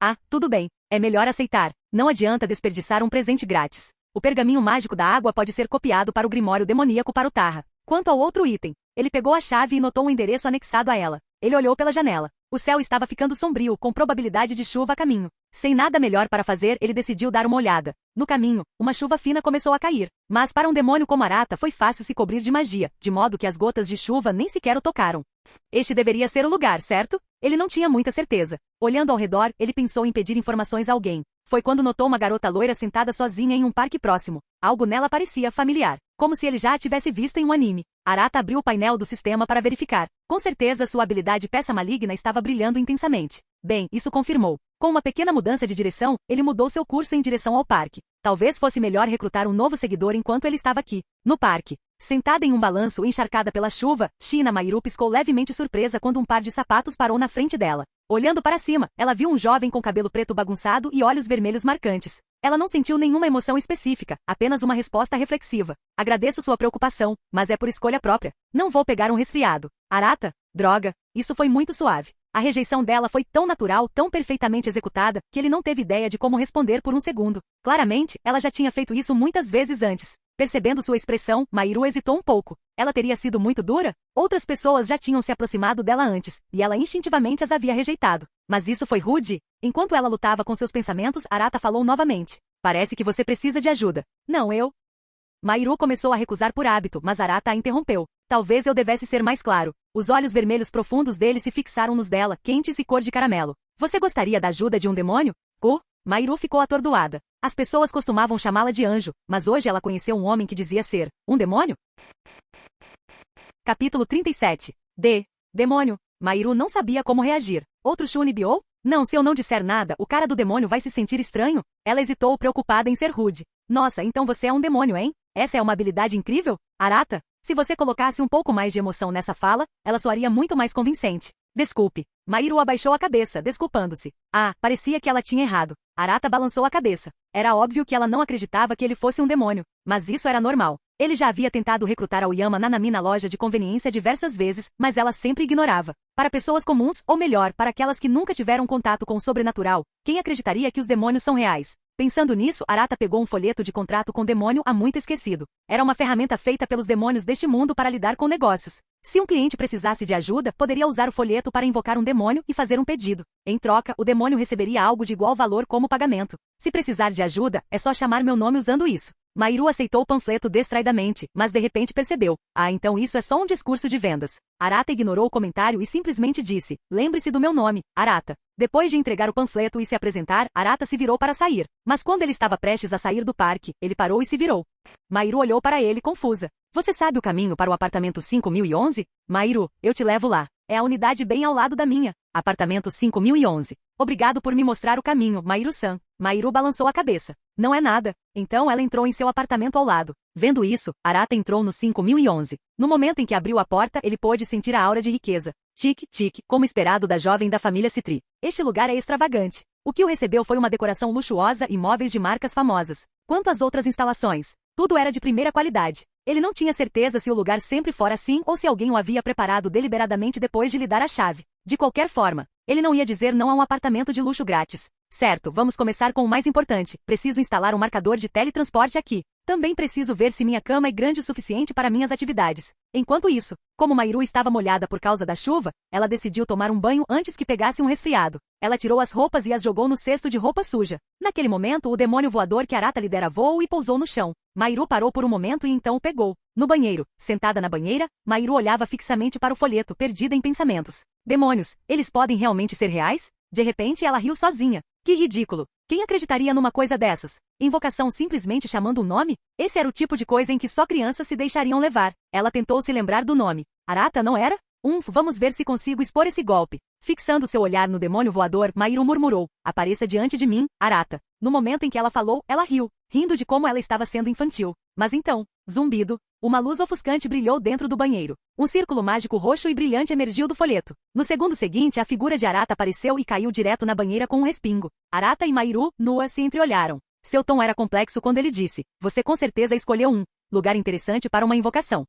Ah, tudo bem. É melhor aceitar. Não adianta desperdiçar um presente grátis. O pergaminho mágico da água pode ser copiado para o grimório demoníaco para o Tarra. Quanto ao outro item, ele pegou a chave e notou um endereço anexado a ela. Ele olhou pela janela. O céu estava ficando sombrio, com probabilidade de chuva a caminho. Sem nada melhor para fazer, ele decidiu dar uma olhada. No caminho, uma chuva fina começou a cair. Mas para um demônio como Arata foi fácil se cobrir de magia, de modo que as gotas de chuva nem sequer o tocaram. Este deveria ser o lugar, certo? Ele não tinha muita certeza. Olhando ao redor, ele pensou em pedir informações a alguém. Foi quando notou uma garota loira sentada sozinha em um parque próximo. Algo nela parecia familiar, como se ele já a tivesse visto em um anime. Arata abriu o painel do sistema para verificar. Com certeza sua habilidade peça maligna estava brilhando intensamente. Bem, isso confirmou. Com uma pequena mudança de direção, ele mudou seu curso em direção ao parque. Talvez fosse melhor recrutar um novo seguidor enquanto ele estava aqui. No parque. Sentada em um balanço encharcada pela chuva, China Mairu piscou levemente surpresa quando um par de sapatos parou na frente dela. Olhando para cima, ela viu um jovem com cabelo preto bagunçado e olhos vermelhos marcantes. Ela não sentiu nenhuma emoção específica, apenas uma resposta reflexiva. Agradeço sua preocupação, mas é por escolha própria. Não vou pegar um resfriado. Arata? Droga, isso foi muito suave. A rejeição dela foi tão natural, tão perfeitamente executada, que ele não teve ideia de como responder por um segundo. Claramente, ela já tinha feito isso muitas vezes antes. Percebendo sua expressão, Mairu hesitou um pouco. Ela teria sido muito dura? Outras pessoas já tinham se aproximado dela antes, e ela instintivamente as havia rejeitado. Mas isso foi rude? Enquanto ela lutava com seus pensamentos, Arata falou novamente. Parece que você precisa de ajuda. Não, eu... Mairu começou a recusar por hábito, mas Arata a interrompeu. Talvez eu devesse ser mais claro. Os olhos vermelhos profundos dele se fixaram nos dela, quentes e cor de caramelo. Você gostaria da ajuda de um demônio? Mairu ficou atordoada. As pessoas costumavam chamá-la de anjo, mas hoje ela conheceu um homem que dizia ser um demônio? Capítulo 37. Demônio. Mairu não sabia como reagir. Outro Shunibyo? Não, se eu não disser nada, o cara do demônio vai se sentir estranho? Ela hesitou, preocupada em ser rude. Nossa, então você é um demônio, hein? Essa é uma habilidade incrível? Arata? Se você colocasse um pouco mais de emoção nessa fala, ela soaria muito mais convincente. Desculpe. Mairu abaixou a cabeça, desculpando-se. Parecia que ela tinha errado. Arata balançou a cabeça. Era óbvio que ela não acreditava que ele fosse um demônio. Mas isso era normal. Ele já havia tentado recrutar Aoyama Nanami na loja de conveniência diversas vezes, mas ela sempre ignorava. Para pessoas comuns, ou melhor, para aquelas que nunca tiveram contato com o sobrenatural, quem acreditaria que os demônios são reais? Pensando nisso, Arata pegou um folheto de contrato com demônio há muito esquecido. Era uma ferramenta feita pelos demônios deste mundo para lidar com negócios. Se um cliente precisasse de ajuda, poderia usar o folheto para invocar um demônio e fazer um pedido. Em troca, o demônio receberia algo de igual valor como pagamento. Se precisar de ajuda, é só chamar meu nome usando isso. Mairu aceitou o panfleto distraidamente, mas de repente percebeu. Então isso é só um discurso de vendas. Arata ignorou o comentário e simplesmente disse, lembre-se do meu nome, Arata. Depois de entregar o panfleto e se apresentar, Arata se virou para sair. Mas quando ele estava prestes a sair do parque, ele parou e se virou. Mairu olhou para ele confusa. Você sabe o caminho para o apartamento 5011? Mairu, eu te levo lá. É a unidade bem ao lado da minha. Apartamento 5011. Obrigado por me mostrar o caminho, Mairu-san. Mairu balançou a cabeça. Não é nada. Então ela entrou em seu apartamento ao lado. Vendo isso, Arata entrou no 5011. No momento em que abriu a porta, ele pôde sentir a aura de riqueza. Tic-tic, como esperado da jovem da família Citri. Este lugar é extravagante. O que o recebeu foi uma decoração luxuosa e móveis de marcas famosas. Quanto às outras instalações, tudo era de primeira qualidade. Ele não tinha certeza se o lugar sempre fora assim ou se alguém o havia preparado deliberadamente depois de lhe dar a chave. De qualquer forma, ele não ia dizer não a um apartamento de luxo grátis. Certo, vamos começar com o mais importante. Preciso instalar um marcador de teletransporte aqui. Também preciso ver se minha cama é grande o suficiente para minhas atividades. Enquanto isso, como Mairu estava molhada por causa da chuva, ela decidiu tomar um banho antes que pegasse um resfriado. Ela tirou as roupas e as jogou no cesto de roupa suja. Naquele momento, o demônio voador que Arata lhe dera voo e pousou no chão. Mairu parou por um momento e então o pegou. No banheiro, sentada na banheira, Mairu olhava fixamente para o folheto, perdida em pensamentos. Demônios, eles podem realmente ser reais? De repente ela riu sozinha. Que ridículo! Quem acreditaria numa coisa dessas? Invocação simplesmente chamando um nome? Esse era o tipo de coisa em que só crianças se deixariam levar. Ela tentou se lembrar do nome. Arata, não era? Vamos ver se consigo expor esse golpe. Fixando seu olhar no demônio voador, Mairu murmurou. Apareça diante de mim, Arata. No momento em que ela falou, ela riu, rindo de como ela estava sendo infantil. Mas então, zumbido, uma luz ofuscante brilhou dentro do banheiro. Um círculo mágico roxo e brilhante emergiu do folheto. No segundo seguinte, a figura de Arata apareceu e caiu direto na banheira com um respingo. Arata e Mairu, nuas, se entreolharam. Seu tom era complexo quando ele disse, você com certeza escolheu um lugar interessante para uma invocação.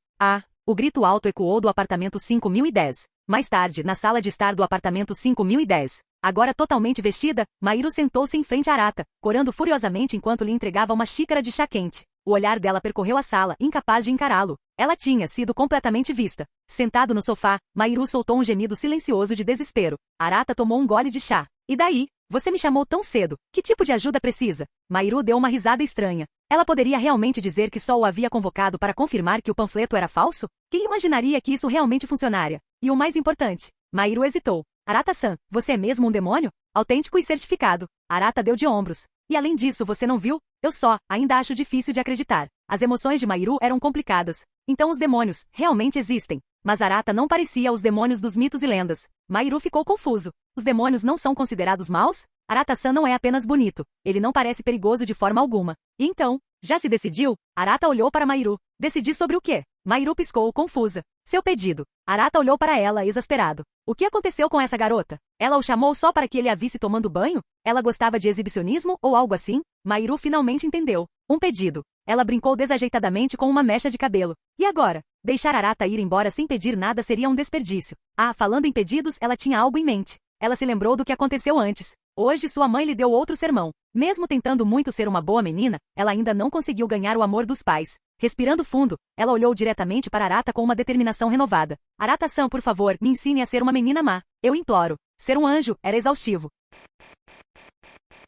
O grito alto ecoou do apartamento 5010. Mais tarde, na sala de estar do apartamento 5010. Agora totalmente vestida, Mairu sentou-se em frente a Arata, corando furiosamente enquanto lhe entregava uma xícara de chá quente. O olhar dela percorreu a sala, incapaz de encará-lo. Ela tinha sido completamente vista. Sentado no sofá, Mairu soltou um gemido silencioso de desespero. Arata tomou um gole de chá. E daí? Você me chamou tão cedo. Que tipo de ajuda precisa? Mairu deu uma risada estranha. Ela poderia realmente dizer que só o havia convocado para confirmar que o panfleto era falso? Quem imaginaria que isso realmente funcionaria? E o mais importante, Mairu hesitou. Arata-san, você é mesmo um demônio? Autêntico e certificado. Arata deu de ombros. E além disso, você não viu? Eu ainda acho difícil de acreditar. As emoções de Mairu eram complicadas. Então os demônios realmente existem. Mas Arata não parecia os demônios dos mitos e lendas. Mairu ficou confuso. Os demônios não são considerados maus? Arata-san não é apenas bonito. Ele não parece perigoso de forma alguma. E então, já se decidiu? Arata olhou para Mairu. Decidi sobre o quê? Mahiru piscou, confusa. Seu pedido. Arata olhou para ela, exasperado. O que aconteceu com essa garota? Ela o chamou só para que ele a visse tomando banho? Ela gostava de exibicionismo ou algo assim? Mahiru finalmente entendeu. Um pedido. Ela brincou desajeitadamente com uma mecha de cabelo. E agora? Deixar Arata ir embora sem pedir nada seria um desperdício. Ah, falando em pedidos, ela tinha algo em mente. Ela se lembrou do que aconteceu antes. Hoje sua mãe lhe deu outro sermão. Mesmo tentando muito ser uma boa menina, ela ainda não conseguiu ganhar o amor dos pais. Respirando fundo, ela olhou diretamente para Arata com uma determinação renovada. Arata-san, por favor, me ensine a ser uma menina má. Eu imploro. Ser um anjo era exaustivo.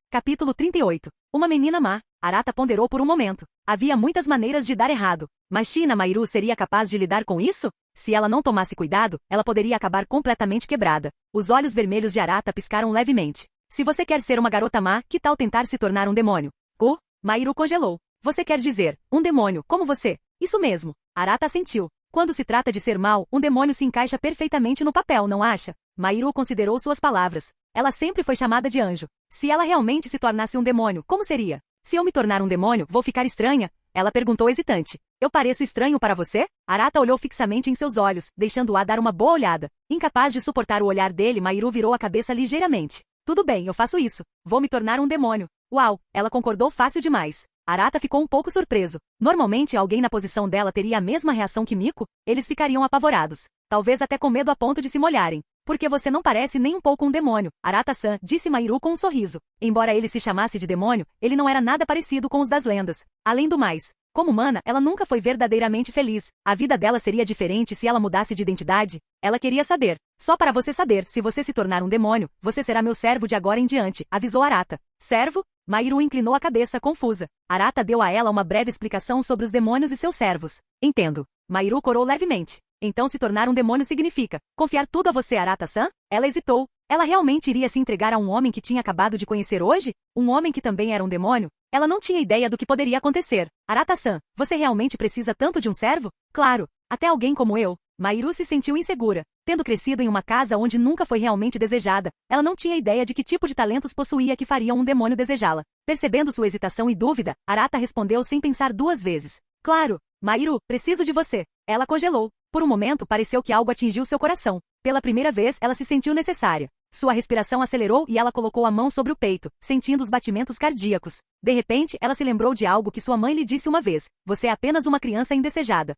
Capítulo 38. Uma menina má. Arata ponderou por um momento. Havia muitas maneiras de dar errado. Mas Shina Mahiru seria capaz de lidar com isso? Se ela não tomasse cuidado, ela poderia acabar completamente quebrada. Os olhos vermelhos de Arata piscaram levemente. Se você quer ser uma garota má, que tal tentar se tornar um demônio? Mahiru congelou. Você quer dizer, um demônio, como você? Isso mesmo. Arata assentiu. Quando se trata de ser mal, um demônio se encaixa perfeitamente no papel, não acha? Mahiru considerou suas palavras. Ela sempre foi chamada de anjo. Se ela realmente se tornasse um demônio, como seria? Se eu me tornar um demônio, vou ficar estranha? Ela perguntou hesitante. Eu pareço estranho para você? Arata olhou fixamente em seus olhos, deixando-a dar uma boa olhada. Incapaz de suportar o olhar dele, Mahiru virou a cabeça ligeiramente. Tudo bem, eu faço isso. Vou me tornar um demônio. Uau, ela concordou fácil demais. Arata ficou um pouco surpreso. Normalmente alguém na posição dela teria a mesma reação que Miko, eles ficariam apavorados. Talvez até com medo a ponto de se molharem. Porque você não parece nem um pouco um demônio, Arata-san, disse Mahiru com um sorriso. Embora ele se chamasse de demônio, ele não era nada parecido com os das lendas. Além do mais, como humana, ela nunca foi verdadeiramente feliz. A vida dela seria diferente se ela mudasse de identidade. Ela queria saber. Só para você saber, se você se tornar um demônio, você será meu servo de agora em diante, avisou Arata. Servo? Mahiru inclinou a cabeça, confusa. Arata deu a ela uma breve explicação sobre os demônios e seus servos. Entendo. Mahiru corou levemente. Então se tornar um demônio significa confiar tudo a você, Arata-san? Ela hesitou. Ela realmente iria se entregar a um homem que tinha acabado de conhecer hoje? Um homem que também era um demônio? Ela não tinha ideia do que poderia acontecer. Arata-san, você realmente precisa tanto de um servo? Claro, até alguém como eu. Mahiru se sentiu insegura. Tendo crescido em uma casa onde nunca foi realmente desejada, ela não tinha ideia de que tipo de talentos possuía que fariam um demônio desejá-la. Percebendo sua hesitação e dúvida, Arata respondeu sem pensar duas vezes. Claro, Mahiru, preciso de você. Ela congelou. Por um momento pareceu que algo atingiu seu coração. Pela primeira vez ela se sentiu necessária. Sua respiração acelerou e ela colocou a mão sobre o peito, sentindo os batimentos cardíacos. De repente, ela se lembrou de algo que sua mãe lhe disse uma vez. Você é apenas uma criança indesejada.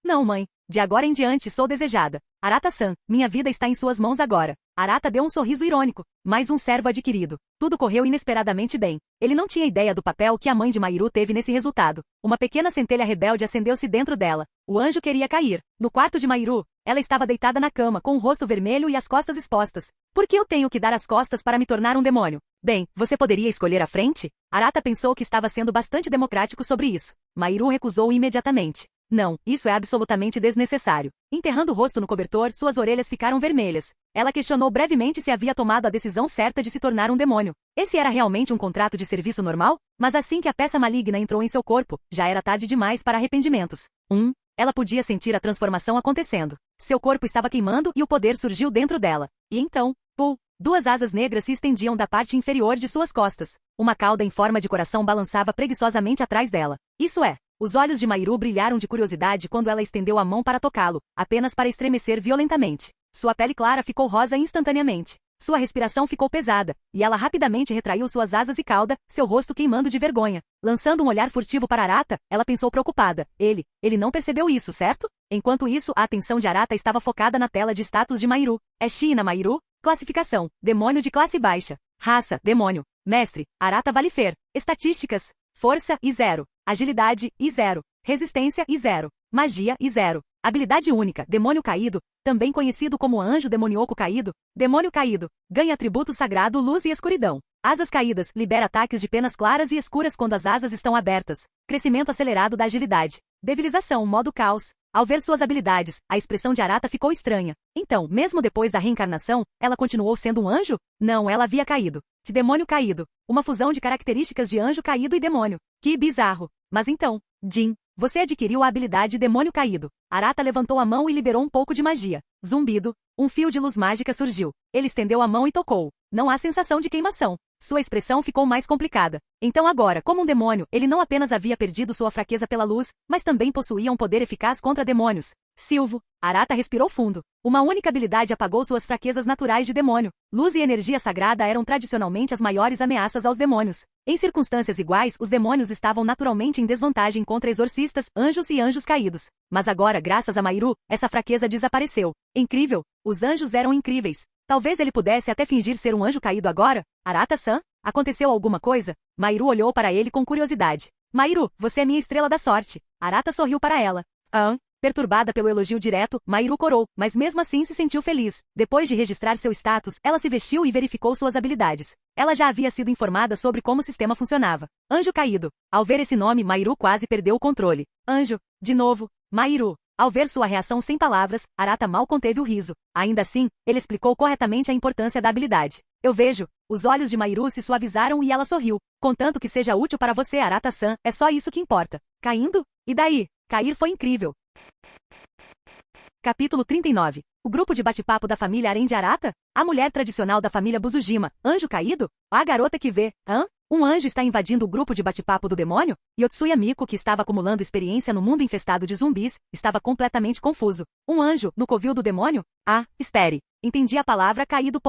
Não, mãe. De agora em diante sou desejada. Arata-san, minha vida está em suas mãos agora. Arata deu um sorriso irônico. Mais um servo adquirido. Tudo correu inesperadamente bem. Ele não tinha ideia do papel que a mãe de Mahiru teve nesse resultado. Uma pequena centelha rebelde acendeu-se dentro dela. O anjo queria cair. No quarto de Mahiru, ela estava deitada na cama, com o rosto vermelho e as costas expostas. Por que eu tenho que dar as costas para me tornar um demônio? Bem, você poderia escolher a frente? Arata pensou que estava sendo bastante democrático sobre isso. Mahiru recusou imediatamente. Não, isso é absolutamente desnecessário. Enterrando o rosto no cobertor, suas orelhas ficaram vermelhas. Ela questionou brevemente se havia tomado a decisão certa de se tornar um demônio. Esse era realmente um contrato de serviço normal? Mas assim que a peça maligna entrou em seu corpo, já era tarde demais para arrependimentos. Ela podia sentir a transformação acontecendo. Seu corpo estava queimando e o poder surgiu dentro dela. E então, duas asas negras se estendiam da parte inferior de suas costas. Uma cauda em forma de coração balançava preguiçosamente atrás dela. Isso é. Os olhos de Mahiru brilharam de curiosidade quando ela estendeu a mão para tocá-lo, apenas para estremecer violentamente. Sua pele clara ficou rosa instantaneamente. Sua respiração ficou pesada, e ela rapidamente retraiu suas asas e cauda, seu rosto queimando de vergonha. Lançando um olhar furtivo para Arata, ela pensou preocupada. Ele não percebeu isso, certo? Enquanto isso, a atenção de Arata estava focada na tela de status de Mahiru. É Shina Mahiru? Classificação: demônio de classe baixa. Raça: demônio. Mestre: Arata Valifer. Estatísticas: força, I0. Agilidade, I0. Resistência, I0. Magia, I0. Habilidade única, demônio caído, também conhecido como anjo demoníaco caído. Demônio caído, ganha atributo sagrado luz e escuridão. Asas caídas, libera ataques de penas claras e escuras quando as asas estão abertas. Crescimento acelerado da agilidade. Debilização, modo caos. Ao ver suas habilidades, a expressão de Arata ficou estranha. Então, mesmo depois da reencarnação, ela continuou sendo um anjo? Não, ela havia caído. De demônio caído. Uma fusão de características de anjo caído e demônio. Que bizarro. Mas então, Jin, você adquiriu a habilidade demônio caído. Arata levantou a mão e liberou um pouco de magia. Zumbido. Um fio de luz mágica surgiu. Ele estendeu a mão e tocou. Não há sensação de queimação. Sua expressão ficou mais complicada. Então agora, como um demônio, ele não apenas havia perdido sua fraqueza pela luz, mas também possuía um poder eficaz contra demônios. Silvo. Arata respirou fundo. Uma única habilidade apagou suas fraquezas naturais de demônio. Luz e energia sagrada eram tradicionalmente as maiores ameaças aos demônios. Em circunstâncias iguais, os demônios estavam naturalmente em desvantagem contra exorcistas, anjos e anjos caídos. Mas agora, graças a Mairu, essa fraqueza desapareceu. Incrível! Os anjos eram incríveis. Talvez ele pudesse até fingir ser um anjo caído agora? Arata-san? Aconteceu alguma coisa? Mairu olhou para ele com curiosidade. Mairu, você é minha estrela da sorte. Arata sorriu para ela. Perturbada pelo elogio direto, Mairu corou, mas mesmo assim se sentiu feliz. Depois de registrar seu status, ela se vestiu e verificou suas habilidades. Ela já havia sido informada sobre como o sistema funcionava. Anjo caído. Ao ver esse nome, Mairu quase perdeu o controle. Anjo. De novo. Mairu. Ao ver sua reação sem palavras, Arata mal conteve o riso. Ainda assim, ele explicou corretamente a importância da habilidade. Eu vejo. Os olhos de Mairu se suavizaram e ela sorriu. Contanto que seja útil para você, Arata-san, é só isso que importa. Caindo? E daí? Cair foi incrível. Capítulo 39. O grupo de bate-papo da família Aren de Arata? A mulher tradicional da família Buzujima, anjo caído? A garota que vê, um anjo está invadindo o grupo de bate-papo do demônio? Yotsuya Miko, que estava acumulando experiência no mundo infestado de zumbis, estava completamente confuso. Um anjo, no covil do demônio? Espere. Entendi a palavra caído.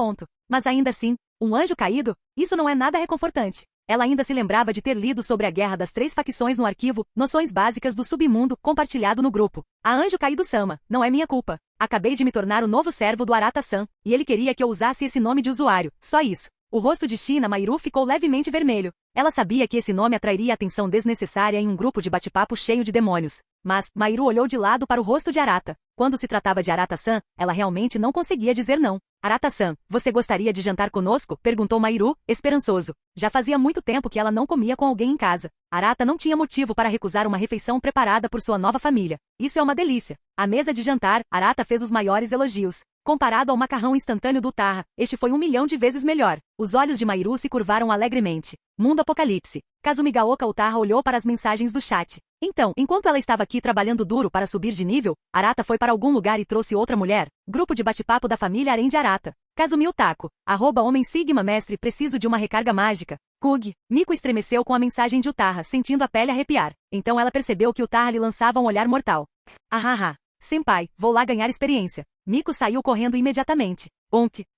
Mas ainda assim, um anjo caído? Isso não é nada reconfortante. Ela ainda se lembrava de ter lido sobre a guerra das 3 facções no arquivo Noções Básicas do Submundo, compartilhado no grupo. A anjo caído-sama, não é minha culpa. Acabei de me tornar o novo servo do Arata-san, e ele queria que eu usasse esse nome de usuário, só isso. O rosto de Shina Mairu ficou levemente vermelho. Ela sabia que esse nome atrairia atenção desnecessária em um grupo de bate-papo cheio de demônios. Mas, Mairu olhou de lado para o rosto de Arata. Quando se tratava de Arata-san, ela realmente não conseguia dizer não. Arata-san, você gostaria de jantar conosco? Perguntou Mairu, esperançoso. Já fazia muito tempo que ela não comia com alguém em casa. Arata não tinha motivo para recusar uma refeição preparada por sua nova família. Isso é uma delícia. À mesa de jantar, Arata fez os maiores elogios. Comparado ao macarrão instantâneo do Utarra, este foi 1.000.000 de vezes melhor. Os olhos de Mairu se curvaram alegremente. Mundo Apocalipse. Kazumigaoka Utarra olhou para as mensagens do chat. Então, enquanto ela estava aqui trabalhando duro para subir de nível, Arata foi para algum lugar e trouxe outra mulher. Grupo de bate-papo da família Aren de Arata. Kazumi Utako. @Homem Sigma Mestre, preciso de uma recarga mágica. Kug. Miko estremeceu com a mensagem de Utarra, sentindo a pele arrepiar. Então ela percebeu que Utarra lhe lançava um olhar mortal. Senpai, vou lá ganhar experiência. Miko saiu correndo imediatamente.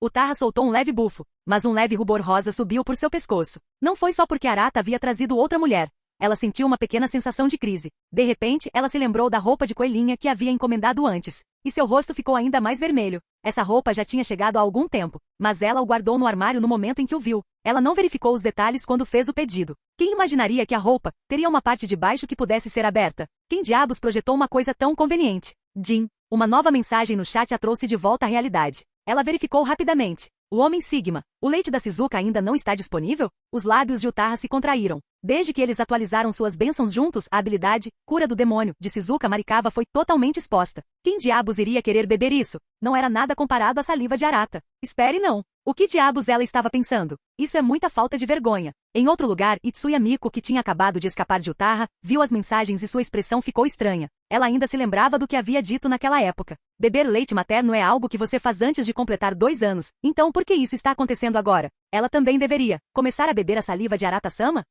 Utarra soltou um leve bufo, mas um leve rubor rosa subiu por seu pescoço. Não foi só porque Arata havia trazido outra mulher. Ela sentiu uma pequena sensação de crise. De repente, ela se lembrou da roupa de coelhinha que havia encomendado antes. E seu rosto ficou ainda mais vermelho. Essa roupa já tinha chegado há algum tempo, mas ela o guardou no armário no momento em que o viu. Ela não verificou os detalhes quando fez o pedido. Quem imaginaria que a roupa teria uma parte de baixo que pudesse ser aberta? Quem diabos projetou uma coisa tão conveniente? Jin. Uma nova mensagem no chat a trouxe de volta à realidade. Ela verificou rapidamente. O Homem Sigma. O leite da Shizuka ainda não está disponível? Os lábios de Utarra se contraíram. Desde que eles atualizaram suas bênçãos juntos, a habilidade, cura do demônio, de Shizuka Marikawa foi totalmente exposta. Quem diabos iria querer beber isso? Não era nada comparado à saliva de Arata. Espere não. O que diabos ela estava pensando? Isso é muita falta de vergonha. Em outro lugar, Itsuya Miko, que tinha acabado de escapar de Utarra, viu as mensagens e sua expressão ficou estranha. Ela ainda se lembrava do que havia dito naquela época. Beber leite materno é algo que você faz antes de completar 2 anos. Então por que isso está acontecendo agora? Ela também deveria começar a beber a saliva de Arata-sama?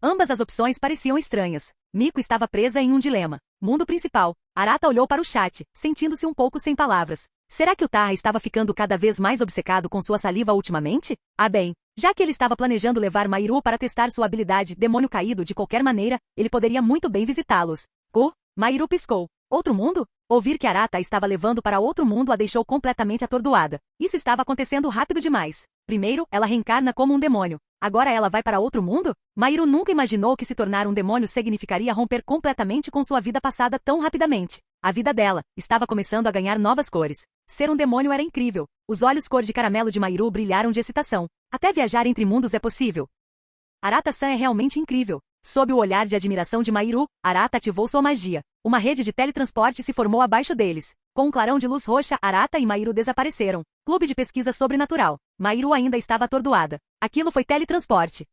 Ambas as opções pareciam estranhas. Miko estava presa em um dilema. Mundo principal. Arata olhou para o chat, sentindo-se um pouco sem palavras. Será que Utarra estava ficando cada vez mais obcecado com sua saliva ultimamente? Bem, já que ele estava planejando levar Mairu para testar sua habilidade demônio caído de qualquer maneira, ele poderia muito bem visitá-los. Mairu piscou. Outro mundo? Ouvir que Arata estava levando para outro mundo a deixou completamente atordoada. Isso estava acontecendo rápido demais. Primeiro, ela reencarna como um demônio. Agora ela vai para outro mundo? Mairu nunca imaginou que se tornar um demônio significaria romper completamente com sua vida passada tão rapidamente. A vida dela estava começando a ganhar novas cores. Ser um demônio era incrível. Os olhos cor de caramelo de Mairu brilharam de excitação. Até viajar entre mundos é possível. Arata-san é realmente incrível. Sob o olhar de admiração de Mairu, Arata ativou sua magia. Uma rede de teletransporte se formou abaixo deles. Com um clarão de luz roxa, Arata e Mairu desapareceram. Clube de pesquisa sobrenatural. Mairu ainda estava atordoada. Aquilo foi teletransporte.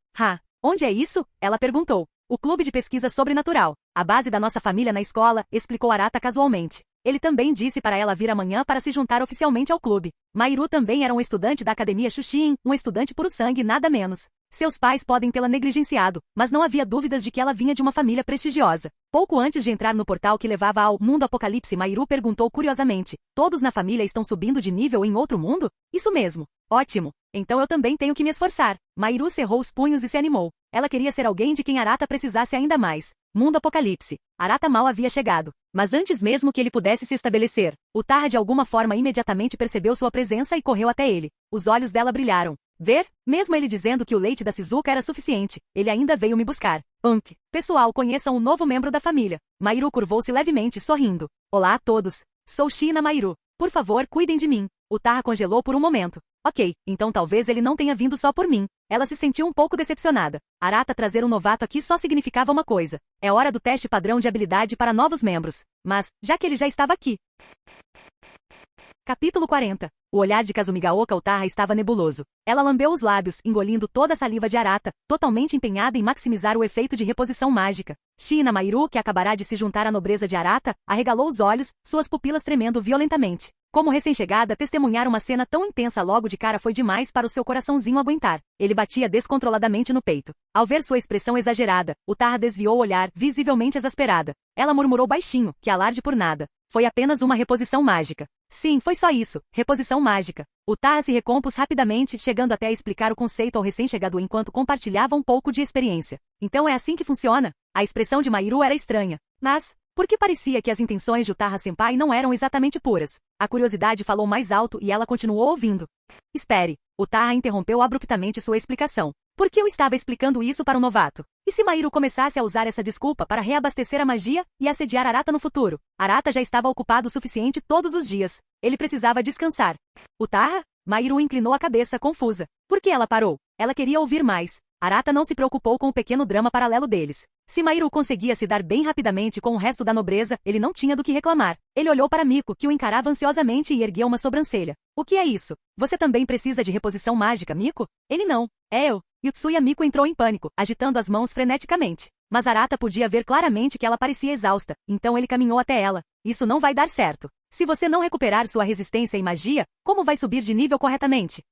Onde é isso? Ela perguntou. O clube de pesquisa sobrenatural. A base da nossa família na escola, explicou Arata casualmente. Ele também disse para ela vir amanhã para se juntar oficialmente ao clube. Mairu também era um estudante da Academia Shushin, um estudante puro sangue nada menos. Seus pais podem tê-la negligenciado, mas não havia dúvidas de que ela vinha de uma família prestigiosa. Pouco antes de entrar no portal que levava ao mundo apocalipse, Mahiru perguntou curiosamente: todos na família estão subindo de nível em outro mundo? Isso mesmo. Ótimo. Então eu também tenho que me esforçar. Mahiru cerrou os punhos e se animou. Ela queria ser alguém de quem Arata precisasse ainda mais. Mundo apocalipse. Arata mal havia chegado. Mas antes mesmo que ele pudesse se estabelecer, Utarra de alguma forma imediatamente percebeu sua presença e correu até ele. Os olhos dela brilharam. Ver? Mesmo ele dizendo que o leite da Shizuka era suficiente, ele ainda veio me buscar. Pessoal, conheçam um novo membro da família. Mahiru curvou-se levemente, sorrindo. Olá a todos. Sou Shina Mahiru. Por favor, cuidem de mim. Utarra congelou por um momento. Ok, então talvez ele não tenha vindo só por mim. Ela se sentiu um pouco decepcionada. Arata trazer um novato aqui só significava uma coisa. É hora do teste padrão de habilidade para novos membros. Mas, já que ele já estava aqui... Capítulo 40. O olhar de Kazumigaoka Utarra estava nebuloso. Ela lambeu os lábios, engolindo toda a saliva de Arata, totalmente empenhada em maximizar o efeito de reposição mágica. Shina Mahiru, que acabará de se juntar à nobreza de Arata, arregalou os olhos, suas pupilas tremendo violentamente. Como recém-chegada, testemunhar uma cena tão intensa logo de cara foi demais para o seu coraçãozinho aguentar. Ele batia descontroladamente no peito. Ao ver sua expressão exagerada, Utarra desviou o olhar, visivelmente exasperada. Ela murmurou baixinho, que alarde por nada. Foi apenas uma reposição mágica. Sim, foi só isso, reposição mágica. Utarra se recompôs rapidamente, chegando até a explicar o conceito ao recém-chegado enquanto compartilhava um pouco de experiência. Então é assim que funciona? A expressão de Mahiru era estranha. Mas, porque parecia que as intenções de Utarra-senpai não eram exatamente puras. A curiosidade falou mais alto e ela continuou ouvindo. Espere. Utarra interrompeu abruptamente sua explicação. Por que eu estava explicando isso para o novato? E se Mahiru começasse a usar essa desculpa para reabastecer a magia e assediar Arata no futuro? Arata já estava ocupado o suficiente todos os dias. Ele precisava descansar. Utarra? Mahiru inclinou a cabeça, confusa. Por que ela parou? Ela queria ouvir mais. Arata não se preocupou com o pequeno drama paralelo deles. Se Mahiru conseguia se dar bem rapidamente com o resto da nobreza, ele não tinha do que reclamar. Ele olhou para Miko, que o encarava ansiosamente e ergueu uma sobrancelha. O que é isso? Você também precisa de reposição mágica, Miko? Ele não. É eu. Yutsuya Miko entrou em pânico, agitando as mãos freneticamente. Mas Arata podia ver claramente que ela parecia exausta, então ele caminhou até ela. Isso não vai dar certo. Se você não recuperar sua resistência e magia, como vai subir de nível corretamente?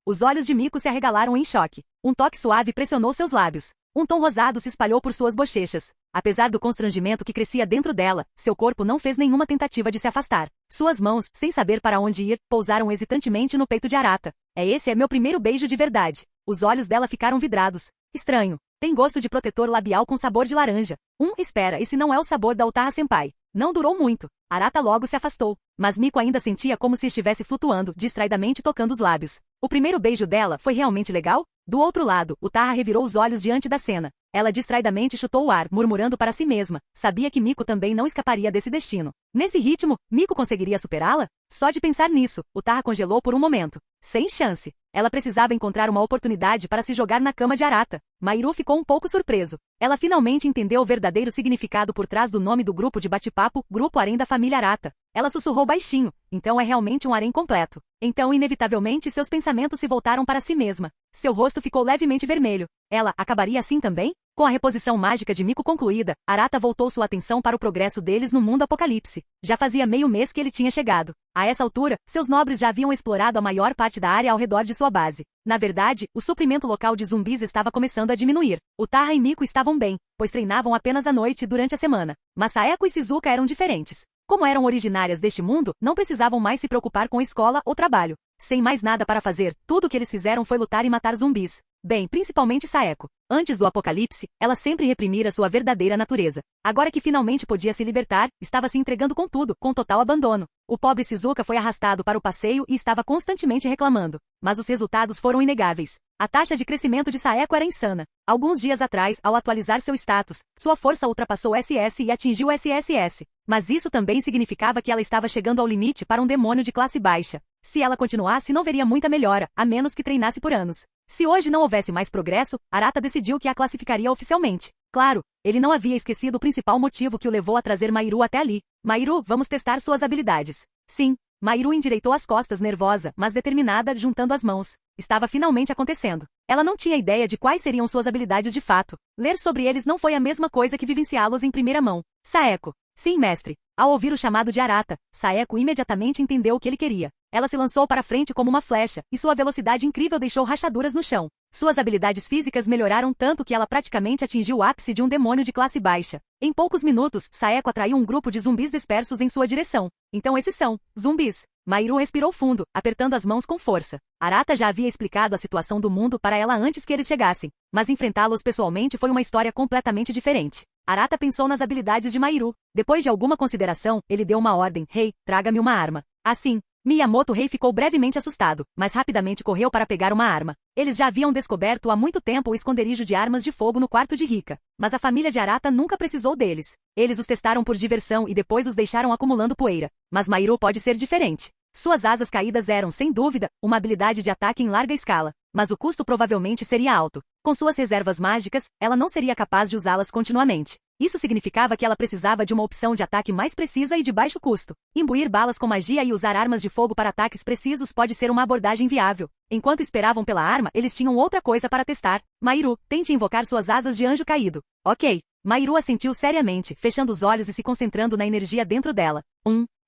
Os olhos de Miko se arregalaram em choque. Um toque suave pressionou seus lábios. Um tom rosado se espalhou por suas bochechas. Apesar do constrangimento que crescia dentro dela, seu corpo não fez nenhuma tentativa de se afastar. Suas mãos, sem saber para onde ir, pousaram hesitantemente no peito de Arata. Esse é meu primeiro beijo de verdade. Os olhos dela ficaram vidrados. Estranho. Tem gosto de protetor labial com sabor de laranja. Espera, esse não é o sabor da Utarra-senpai. Não durou muito. Arata logo se afastou. Mas Miko ainda sentia como se estivesse flutuando, distraidamente tocando os lábios. O primeiro beijo dela foi realmente legal? Do outro lado, Utarra revirou os olhos diante da cena. Ela distraidamente chutou o ar, murmurando para si mesma. Sabia que Miko também não escaparia desse destino. Nesse ritmo, Miko conseguiria superá-la? Só de pensar nisso, Utarra congelou por um momento. Sem chance. Ela precisava encontrar uma oportunidade para se jogar na cama de Arata. Mahiru ficou um pouco surpreso. Ela finalmente entendeu o verdadeiro significado por trás do nome do grupo de bate-papo, Grupo Harém da família Arata. Ela sussurrou baixinho. Então é realmente um harém completo. Então, inevitavelmente, seus pensamentos se voltaram para si mesma. Seu rosto ficou levemente vermelho. Ela acabaria assim também? Com a reposição mágica de Miko concluída, Arata voltou sua atenção para o progresso deles no mundo apocalipse. Já fazia meio mês que ele tinha chegado. A essa altura, seus nobres já haviam explorado a maior parte da área ao redor de sua base. Na verdade, o suprimento local de zumbis estava começando a diminuir. Utarra e Miko estavam bem, pois treinavam apenas à noite e durante a semana. Mas Saeko e Shizuka eram diferentes. Como eram originárias deste mundo, não precisavam mais se preocupar com escola ou trabalho. Sem mais nada para fazer, tudo o que eles fizeram foi lutar e matar zumbis. Bem, principalmente Saeko. Antes do apocalipse, ela sempre reprimira sua verdadeira natureza. Agora que finalmente podia se libertar, estava se entregando com tudo, com total abandono. O pobre Shizuka foi arrastado para o passeio e estava constantemente reclamando. Mas os resultados foram inegáveis. A taxa de crescimento de Saeko era insana. Alguns dias atrás, ao atualizar seu status, sua força ultrapassou o SS e atingiu o SSS. Mas isso também significava que ela estava chegando ao limite para um demônio de classe baixa. Se ela continuasse, não veria muita melhora, a menos que treinasse por anos. Se hoje não houvesse mais progresso, Arata decidiu que a classificaria oficialmente. Claro, ele não havia esquecido o principal motivo que o levou a trazer Mahiru até ali. Mahiru, vamos testar suas habilidades. Sim. Mahiru endireitou as costas, nervosa, mas determinada, juntando as mãos. Estava finalmente acontecendo. Ela não tinha ideia de quais seriam suas habilidades de fato. Ler sobre eles não foi a mesma coisa que vivenciá-los em primeira mão. Saeko. Sim, mestre. Ao ouvir o chamado de Arata, Saeko imediatamente entendeu o que ele queria. Ela se lançou para frente como uma flecha, e sua velocidade incrível deixou rachaduras no chão. Suas habilidades físicas melhoraram tanto que ela praticamente atingiu o ápice de um demônio de classe baixa. Em poucos minutos, Saeko atraiu um grupo de zumbis dispersos em sua direção. Então esses são zumbis. Mairu respirou fundo, apertando as mãos com força. Arata já havia explicado a situação do mundo para ela antes que eles chegassem, mas enfrentá-los pessoalmente foi uma história completamente diferente. Arata pensou nas habilidades de Mairu. Depois de alguma consideração, ele deu uma ordem: Rei, traga-me uma arma. Assim, Miyamoto Rei ficou brevemente assustado, mas rapidamente correu para pegar uma arma. Eles já haviam descoberto há muito tempo o esconderijo de armas de fogo no quarto de Rika, mas a família de Arata nunca precisou deles. Eles os testaram por diversão e depois os deixaram acumulando poeira. Mas Mairu pode ser diferente. Suas asas caídas eram, sem dúvida, uma habilidade de ataque em larga escala, mas o custo provavelmente seria alto. Com suas reservas mágicas, ela não seria capaz de usá-las continuamente. Isso significava que ela precisava de uma opção de ataque mais precisa e de baixo custo. Imbuir balas com magia e usar armas de fogo para ataques precisos pode ser uma abordagem viável. Enquanto esperavam pela arma, eles tinham outra coisa para testar. Mairu, tente invocar suas asas de anjo caído. Ok. Mairu assentiu seriamente, fechando os olhos e se concentrando na energia dentro dela.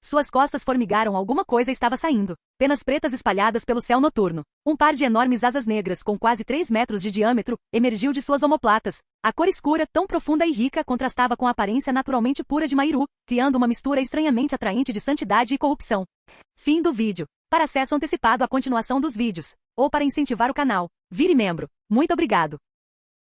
Suas costas formigaram, alguma coisa estava saindo. Penas pretas espalhadas pelo céu noturno. Um par de enormes asas negras com quase 3 metros de diâmetro emergiu de suas omoplatas. A cor escura, tão profunda e rica, contrastava com a aparência naturalmente pura de Mairu, criando uma mistura estranhamente atraente de santidade e corrupção. Fim do vídeo. Para acesso antecipado à continuação dos vídeos, ou para incentivar o canal, vire membro. Muito obrigado.